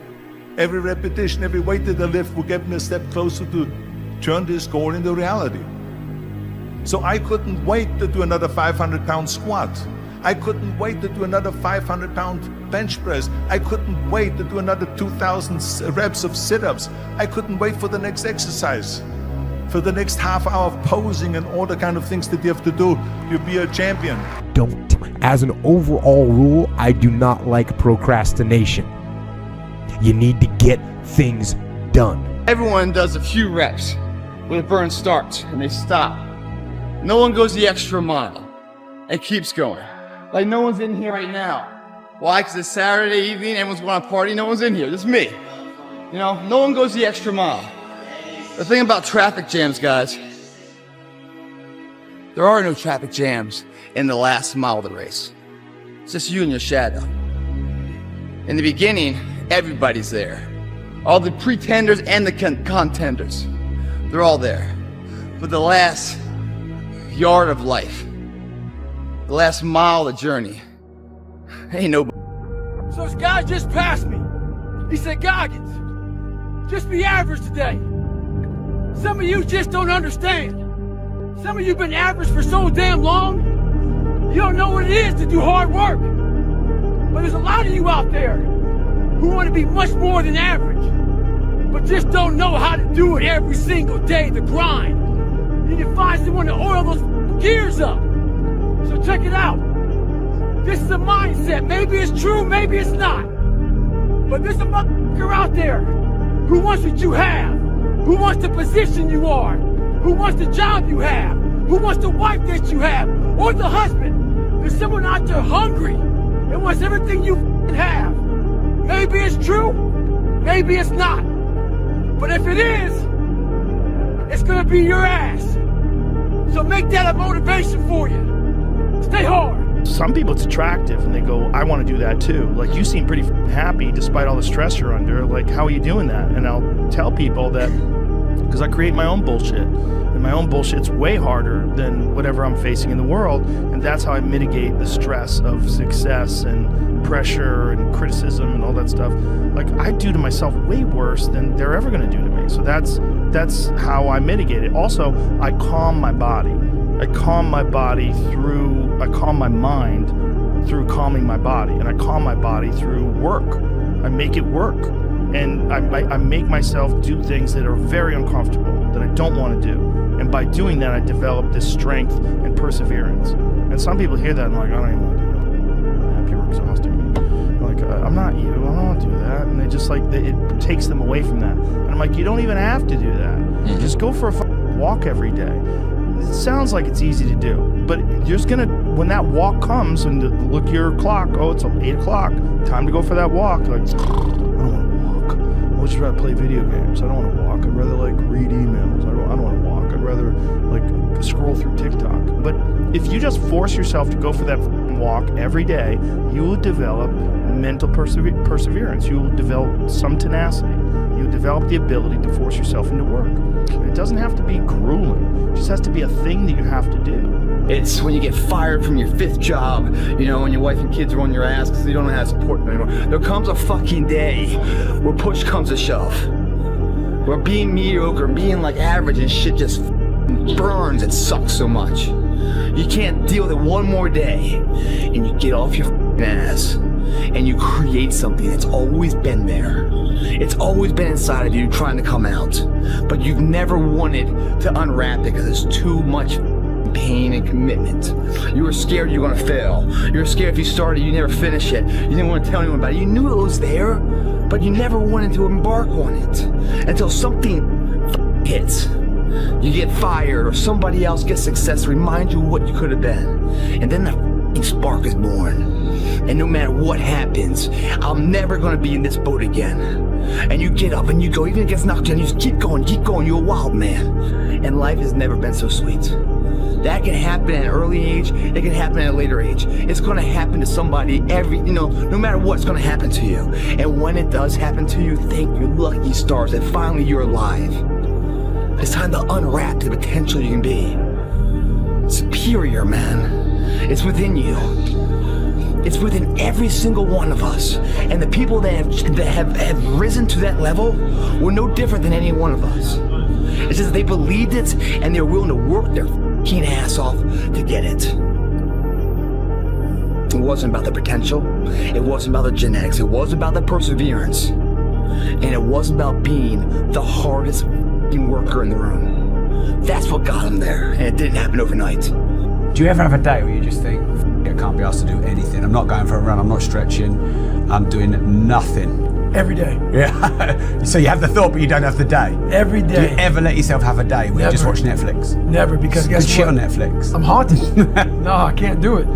S14: every repetition, every weight that I lift will get me a step closer to turn this goal into reality. So I couldn't wait to do another 500-pound squat. I couldn't wait to do another 500-pound bench press. I couldn't wait to do another 2,000 reps of sit-ups. I couldn't wait for the next exercise, for the next half hour of posing and all the kind of things that you have to do. You'll be a champion.
S20: Don't. As an overall rule, I do not like procrastination. You need to get things done.
S8: Everyone does a few reps when the burn starts and they stop. No one goes the extra mile and keeps going. Like no one's in here right now. Why? Because it's Saturday evening, everyone's going to party, no one's in here, just me. You know, no one goes the extra mile. The thing about traffic jams, guys, there are no traffic jams in the last mile of the race. It's just you and your shadow. In the beginning, everybody's there. All the pretenders and the contenders. They're all there. But the last yard of life, the last mile of the journey, ain't no.
S10: So this guy just passed me. He said, Goggins, just be average today. Some of you just don't understand. Some of you been average for so damn long, you don't know what it is to do hard work. But there's a lot of you out there who want to be much more than average, but just don't know how to do it every single day, the grind. You need to find someone to oil those gears up. So check it out. This is a mindset. Maybe it's true, maybe it's not. But there's a motherfucker out there who wants what you have, who wants the position you are, who wants the job you have, who wants the wife that you have, or the husband. There's someone out there hungry and wants everything you have. Maybe it's true, maybe it's not. But if it is, it's gonna be your ass. So make that a motivation for you. Stay hard.
S19: Some people it's attractive and they go, I want to do that too. Like, you seem pretty happy despite all the stress you're under. Like, how are you doing that? And I'll tell people that because I create my own bullshit. And my own bullshit's way harder than whatever I'm facing in the world. And that's how I mitigate the stress of success and pressure and criticism and all that stuff. Like, I do to myself way worse than they're ever going to do to me. So that's how I mitigate it. Also, I calm my body. I calm my mind through calming my body. And I calm my body through work. I make it work. And I make myself do things that are very uncomfortable, that I don't want to do. And by doing that, I develop this strength and perseverance. And some people hear that and like, I don't even want to do that. You're exhausting me. Like, I'm not you. I don't want to do that. And they just like, it takes them away from that. And I'm like, you don't even have to do that. Just go for a walk every day. It sounds like it's easy to do, but when that walk comes and look at your clock, oh, it's 8 o'clock, time to go for that walk. Like, I don't want to walk. I would just rather play video games. I don't want to walk. I'd rather like read emails. I don't want to walk. I'd rather like scroll through TikTok. But if you just force yourself to go for that walk every day, you will develop mental perseverance. You will develop some tenacity. You will develop the ability to force yourself into work. It doesn't have to be grueling. It just has to be a thing that you have to do.
S8: It's when you get fired from your 5th job, you know, when your wife and kids are on your ass because you don't know how to support them anymore. There comes a fucking day where push comes to shove. Where being mediocre and being like average and shit just burns and sucks so much. You can't deal with it one more day, and you get off your ass and you create something that's always been there. It's always been inside of you trying to come out, but you've never wanted to unwrap it because it's too much pain and commitment. You were scared you were gonna fail. You were scared if you started, you never finish it. You didn't want to tell anyone about it. You knew it was there, but you never wanted to embark on it until something hits. You get fired or somebody else gets success to remind you what you could have been. And then the spark is born. And no matter what happens, I'm never gonna be in this boat again. And you get up and you go, even if it gets knocked down, you just keep going, you're a wild man. And life has never been so sweet. That can happen at an early age, it can happen at a later age. It's gonna happen to somebody no matter what, it's gonna happen to you. And when it does happen to you, thank your lucky stars that finally you're alive. It's time to unwrap the potential you can be. Superior, man. It's within you. It's within every single one of us. And the people that have risen to that level were no different than any one of us. It's just that they believed it and they're willing to work their f***ing ass off to get it. It wasn't about the potential. It wasn't about the genetics. It was about the perseverance. And it wasn't about being the hardest worker in the room. That's what got him there. And it didn't happen overnight.
S2: Do you ever have a day where you just think, I can't be asked to do anything? I'm not going for a run, I'm not stretching, I'm doing nothing.
S23: Every day.
S2: Yeah. So you have the thought, but you don't have the day.
S23: Every day.
S2: Do you ever let yourself have a day where you just watch Netflix?
S23: Never, because guess what?
S2: Shit on Netflix.
S23: I'm haunted. No, I can't do it.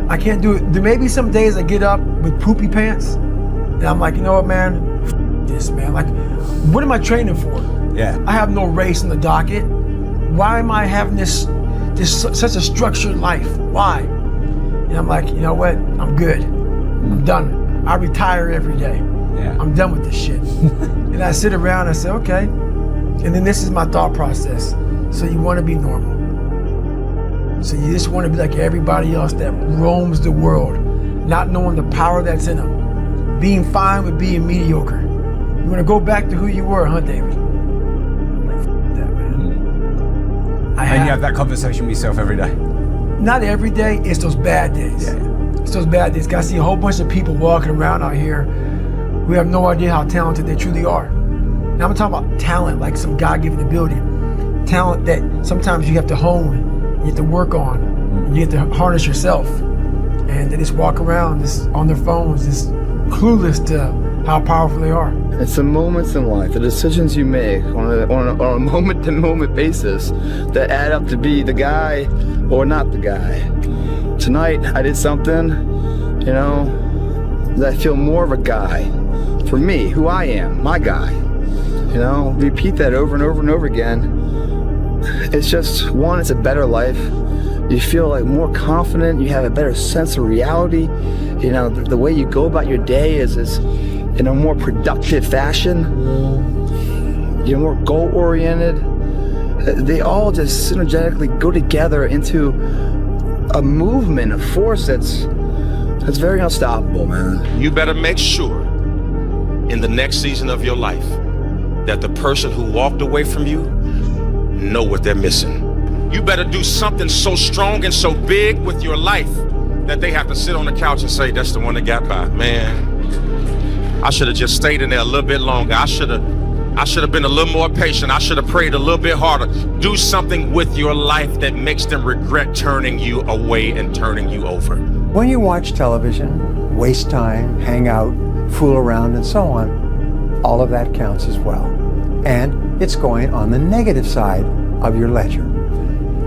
S23: I can't do it. There may be some days I get up with poopy pants, and I'm like, you know what, man? This, man. Like, what am I training for?
S2: Yeah.
S23: I have no race in the docket. Why am I having this such a structured life? Why? And I'm like, you know what? I'm good. I'm done. I retire every day. I'm done with this shit. And I sit around and I say, okay. And then this is my thought process. So you want to be normal. So you just want to be like everybody else that roams the world, not knowing the power that's in them. Being fine with being mediocre. You want to go back to who you were, huh, David? I'm like, f that, man.
S2: And you have that conversation with yourself every day?
S23: Not every day, it's those bad days. It's those bad days. I see a whole bunch of people walking around out here who have no idea how talented they truly are. Now I'm talking about talent, like some God-given ability. Talent that sometimes you have to hone, you have to work on, you have to harness yourself. And they just walk around just on their phones, just clueless to how powerful they are.
S8: It's the moments in life, the decisions you make on a moment-to-moment basis that add up to be the guy or not the guy. Tonight, I did something, you know, that I feel more of a guy. For me, who I am, my guy. You know, repeat that over and over and over again. It's just, one, it's a better life. You feel like more confident, you have a better sense of reality. You know, the way you go about your day is in a more productive fashion. You're more goal-oriented. They all just synergetically go together into a movement, a force that's very unstoppable, man.
S4: You better make sure in the next season of your life that the person who walked away from you know what they're missing. You better do something so strong and so big with your life that they have to sit on the couch and say, that's the one that got by. Man, I should have just stayed in there a little bit longer. I should have been a little more patient. I should have prayed a little bit harder. Do something with your life that makes them regret turning you away and turning you over.
S6: When you watch television, waste time, hang out, fool around, and so on, all of that counts as well. And it's going on the negative side of your ledger.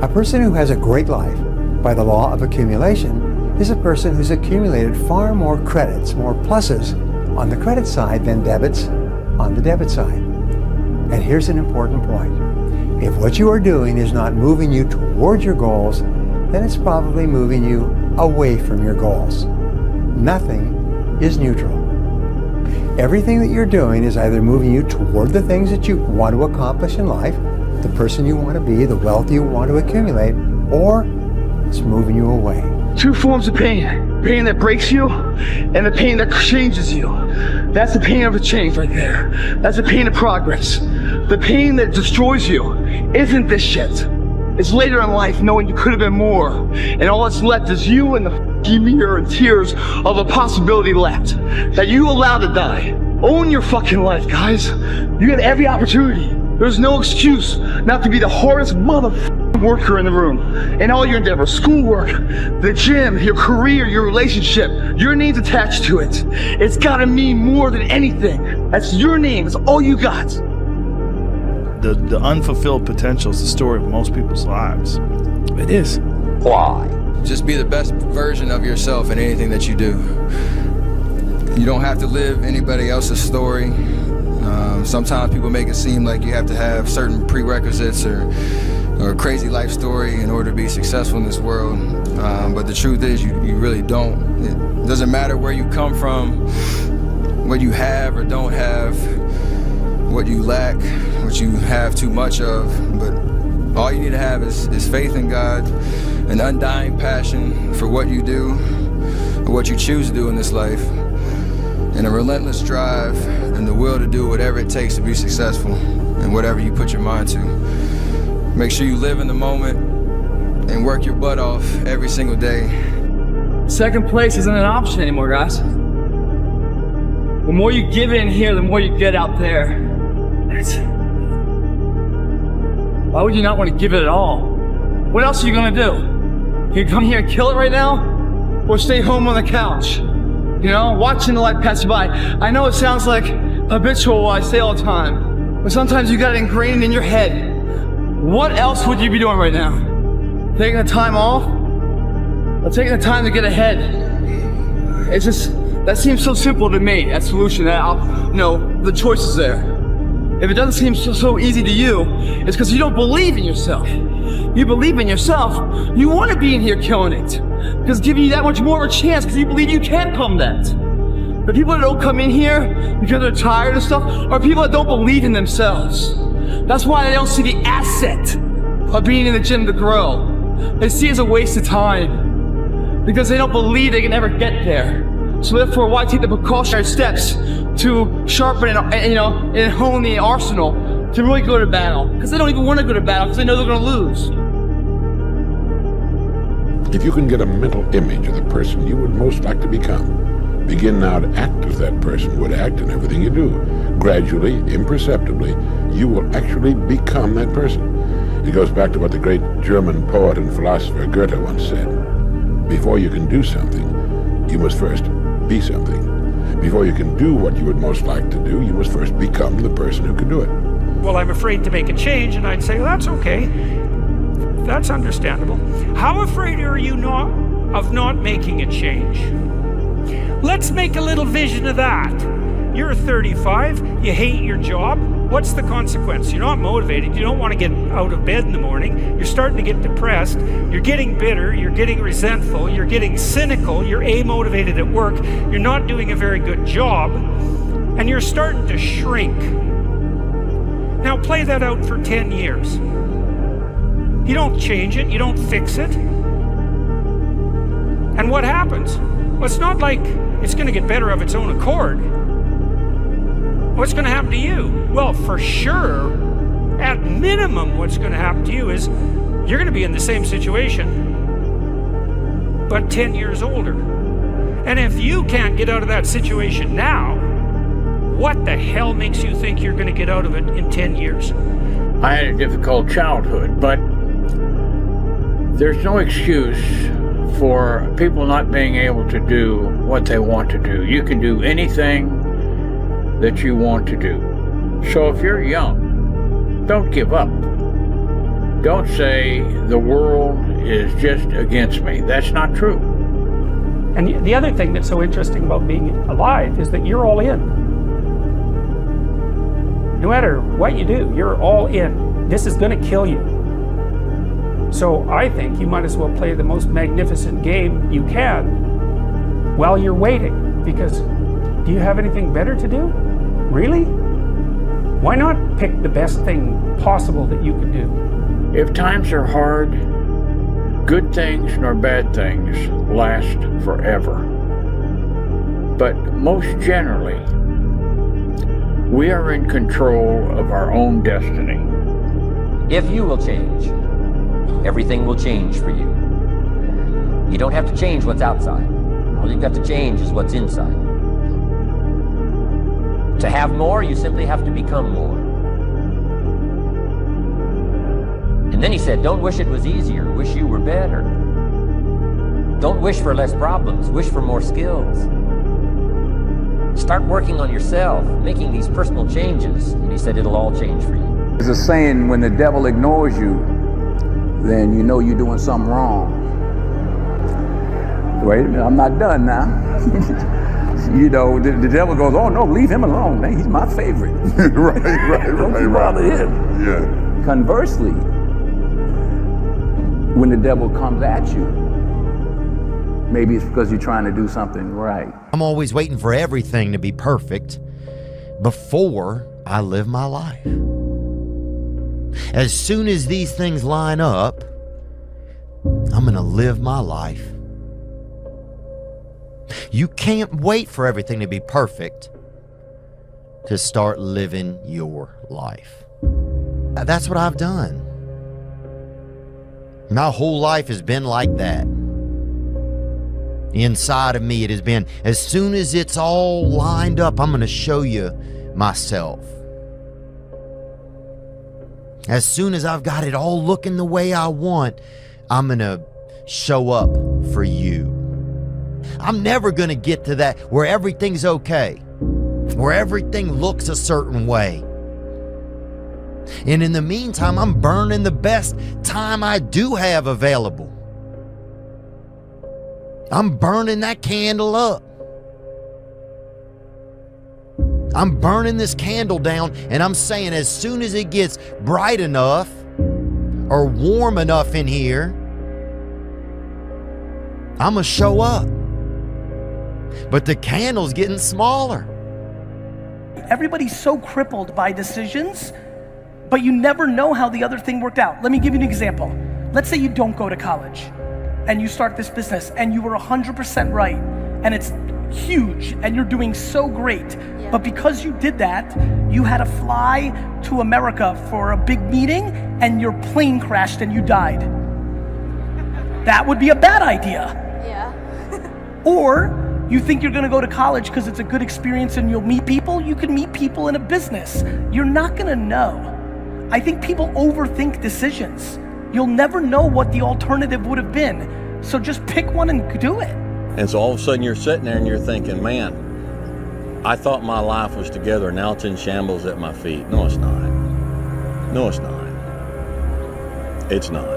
S6: A person who has a great life by the law of accumulation is a person who's accumulated far more credits, more pluses on the credit side than debits on the debit side. And here's an important point. If what you are doing is not moving you towards your goals, then it's probably moving you away from your goals. Nothing is neutral. Everything that you're doing is either moving you toward the things that you want to accomplish in life, the person you want to be, the wealth you want to accumulate, or it's moving you away.
S8: Two forms of pain. Pain that breaks you and the pain that changes you. That's the pain of a change right there. That's the pain of progress. The pain that destroys you isn't this shit. It's later in life knowing you could have been more, and all that's left is you and the mirror and tears of a possibility left that you allowed to die. Own your fucking life, guys. You have every opportunity. There's no excuse not to be the hardest motherfucking worker in the room. In all your endeavors, schoolwork, the gym, your career, your relationship, your name's attached to it. It's gotta mean more than anything. That's your name, it's all you got.
S19: The unfulfilled potential is the story of most people's lives.
S23: It is.
S15: Why? Just be the best version of yourself in anything that you do. You don't have to live anybody else's story. Sometimes people make it seem like you have to have certain prerequisites or a crazy life story in order to be successful in this world. But the truth is you really don't. It doesn't matter where you come from, what you have or don't have, what you lack, what you have too much of, but all you need to have is faith in God, an undying passion for what you do, or what you choose to do in this life, and a relentless drive and the will to do whatever it takes to be successful in whatever you put your mind to. Make sure you live in the moment and work your butt off every single day.
S16: Second place isn't an option anymore, guys. The more you give in here, the more you get out there. Why would you not want to give it at all? What else are you gonna do? You come here and kill it right now? Or stay home on the couch? You know, watching the life pass you by. I know it sounds like habitual what I say all the time, but sometimes you got it ingrained in your head. What else would you be doing right now? Taking the time off? Or taking the time to get ahead? It's just, that seems so simple to me, that solution, that, the choice is there. If it doesn't seem so easy to you, it's because you don't believe in yourself. You believe in yourself, you want to be in here killing it. Because it's giving you that much more of a chance because you believe you can become that. The people that don't come in here because they're tired of stuff are people that don't believe in themselves. That's why they don't see the asset of being in the gym to grow. They see it as a waste of time because they don't believe they can ever get there. So therefore, why take the precautionary steps to sharpen and hone the arsenal to really go to battle? Because they don't even want to go to battle because they know they're going to lose.
S22: If you can get a mental image of the person you would most like to become, begin now to act as that person would act in everything you do. Gradually, imperceptibly, you will actually become that person. It goes back to what the great German poet and philosopher Goethe once said. Before you can do something, you must first be something. Before you can do what you would most like to do, you must first become the person who can do it.
S3: Well, I'm afraid to make a change, and I'd say, well, that's okay. That's understandable. How afraid are you of not making a change? Let's make a little vision of that. You're 35, you hate your job. What's the consequence? You're not motivated, you don't want to get out of bed in the morning, you're starting to get depressed, you're getting bitter, you're getting resentful, you're getting cynical, you're amotivated at work, you're not doing a very good job, and you're starting to shrink. Now play that out for 10 years. You don't change it, you don't fix it. And what happens? Well, it's not like it's going to get better of its own accord. What's going to happen to you? Well, for sure, at minimum, what's going to happen to you is you're going to be in the same situation, but 10 years older. And if you can't get out of that situation now, what the hell makes you think you're going to get out of it in 10 years?
S5: I had a difficult childhood, but there's no excuse for people not being able to do what they want to do. You can do anything that you want to do. So if you're young, don't give up. Don't say the world is just against me. That's not true.
S3: And the other thing that's so interesting about being alive is that you're all in. No matter what you do, you're all in. This is going to kill you. So I think you might as well play the most magnificent game you can while you're waiting, because do you have anything better to do? Really? Why not pick the best thing possible that you can do?
S5: If times are hard, good things nor bad things last forever. But most generally, we are in control of our own destiny.
S7: If you will change, everything will change for you. You don't have to change what's outside. All you've got to change is what's inside. To have more, you simply have to become more. And then he said, don't wish it was easier, wish you were better. Don't wish for less problems, wish for more skills. Start working on yourself, making these personal changes, and he said it'll all change for you.
S18: There's a saying, when the devil ignores you, then you know you're doing something wrong. Wait a minute, I'm not done now. You know, the devil goes, oh no, leave him alone, man, he's my favorite. Right. Don't bother him. Yeah. Conversely, when the devil comes at you, maybe it's because you're trying to do something right.
S21: I'm always waiting for everything to be perfect before I live my life. As soon as these things line up, I'm gonna live my life. You can't wait for everything to be perfect to start living your life. That's what I've done. My whole life has been like that. Inside of me, it has been, as soon as it's all lined up, I'm going to show you myself. As soon as I've got it all looking the way I want, I'm going to show up for you. I'm never going to get to that where everything's okay, where everything looks a certain way. And in the meantime, I'm burning the best time I do have available. I'm burning that candle up. I'm burning this candle down, and I'm saying as soon as it gets bright enough or warm enough in here, I'm going to show up. but the candle's getting smaller.
S1: Everybody's so crippled by decisions, but you never know how the other thing worked out. Let me give you an example. Let's say you don't go to college and you start this business and you were 100% right and it's huge and you're doing so great. Yeah. But because you did that, you had to fly to America for a big meeting and your plane crashed and you died. That would be a bad idea.
S9: Yeah.
S1: Or you think you're gonna go to college because it's a good experience and you'll meet people. You can meet people in a business. You're not gonna know. I think people overthink decisions. You'll never know what the alternative would have been. So just pick one and do it.
S17: And so all of a sudden you're sitting there and you're thinking, man, I thought my life was together, now it's in shambles at my feet. No, it's not. No, it's not. It's not.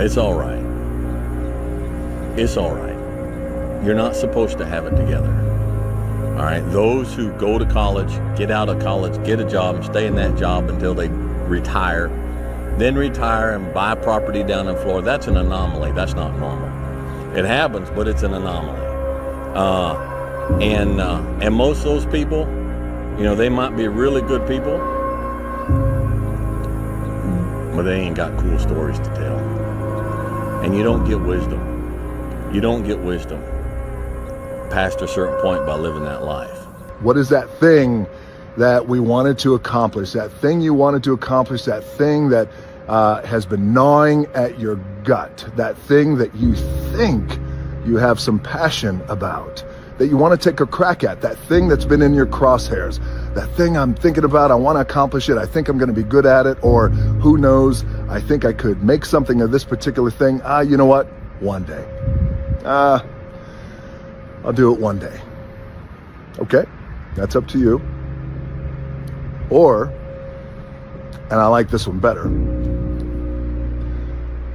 S17: It's all right. It's all right. You're not supposed to have it together. All right, those who go to college, get out of college, get a job and stay in that job until they retire, then retire and buy property down in Florida, that's an anomaly. That's not normal. It happens, but it's an anomaly. And most of those people, you know, they might be really good people, but they ain't got cool stories to tell. And you don't get wisdom. You don't get wisdom past a certain point by living that life.
S24: What is that thing that we wanted to accomplish? That thing you wanted to accomplish, that thing that has been gnawing at your gut, that thing that you think you have some passion about, that you want to take a crack at, that thing that's been in your crosshairs, that thing I'm thinking about, I want to accomplish it, I think I'm going to be good at it, or who knows, I think I could make something of this particular thing. You know what? One day. I'll do it one day. Okay, that's up to you. Or, and I like this one better,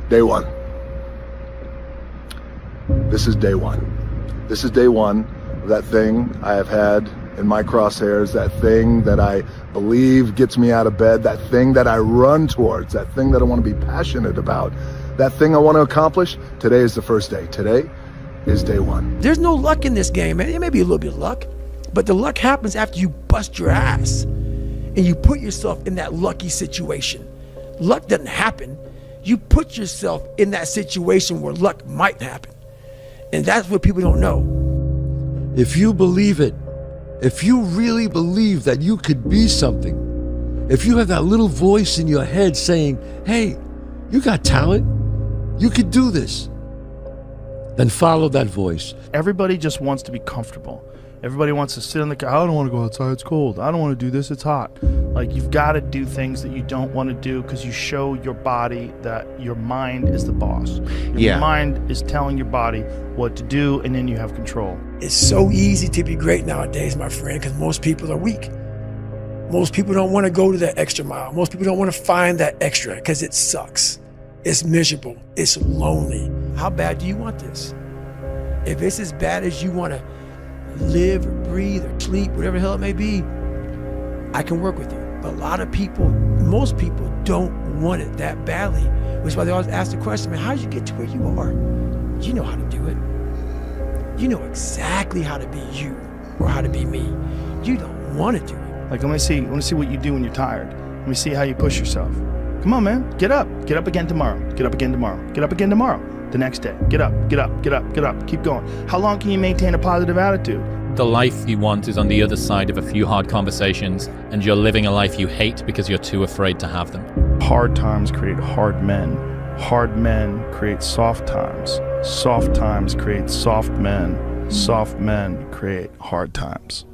S24: day one. This is day one. This is day one of that thing I have had in my crosshairs, that thing that I believe gets me out of bed, that thing that I run towards, that thing that I want to be passionate about, that thing I want to accomplish. Today is the first day. Today is day one.
S23: There's no luck in this game, man. It may be a little bit of luck, but the luck happens after you bust your ass and you put yourself in that lucky situation. Luck doesn't happen. You put yourself in that situation where luck might happen. And that's what people don't know.
S25: If you believe it, if you really believe that you could be something, if you have that little voice in your head saying, hey, you got talent, you could do this, then follow that voice.
S19: Everybody just wants to be comfortable. Everybody wants to sit in the car. I don't want to go outside, it's cold. I don't want to do this, it's hot. Like, you've got to do things that you don't want to do because you show your body that your mind is the boss. Your mind is telling your body what to do, and then you have control.
S23: It's so easy to be great nowadays, my friend, because most people are weak. Most people don't want to go to that extra mile. Most people don't want to find that extra because it sucks. It's miserable. It's lonely. How bad do you want this? If it's as bad as you want to live or breathe or sleep, whatever the hell it may be, I can work with you. But a lot of people, most people don't want it that badly, which is why they always ask the question, man, how did you get to where you are? You know how to do it. You know exactly how to be you or how to be me. You don't want to do it.
S19: Like, let me see what you do when you're tired. Let me see how you push yourself. Come on, man, get up again tomorrow, get up again tomorrow, get up again tomorrow. The next day, get up, keep going. How long can you maintain a positive attitude?
S26: The life you want is on the other side of a few hard conversations, and you're living a life you hate because you're too afraid to have them.
S19: Hard times create hard men. Hard men create soft times. Soft times create soft men. Soft men create hard times.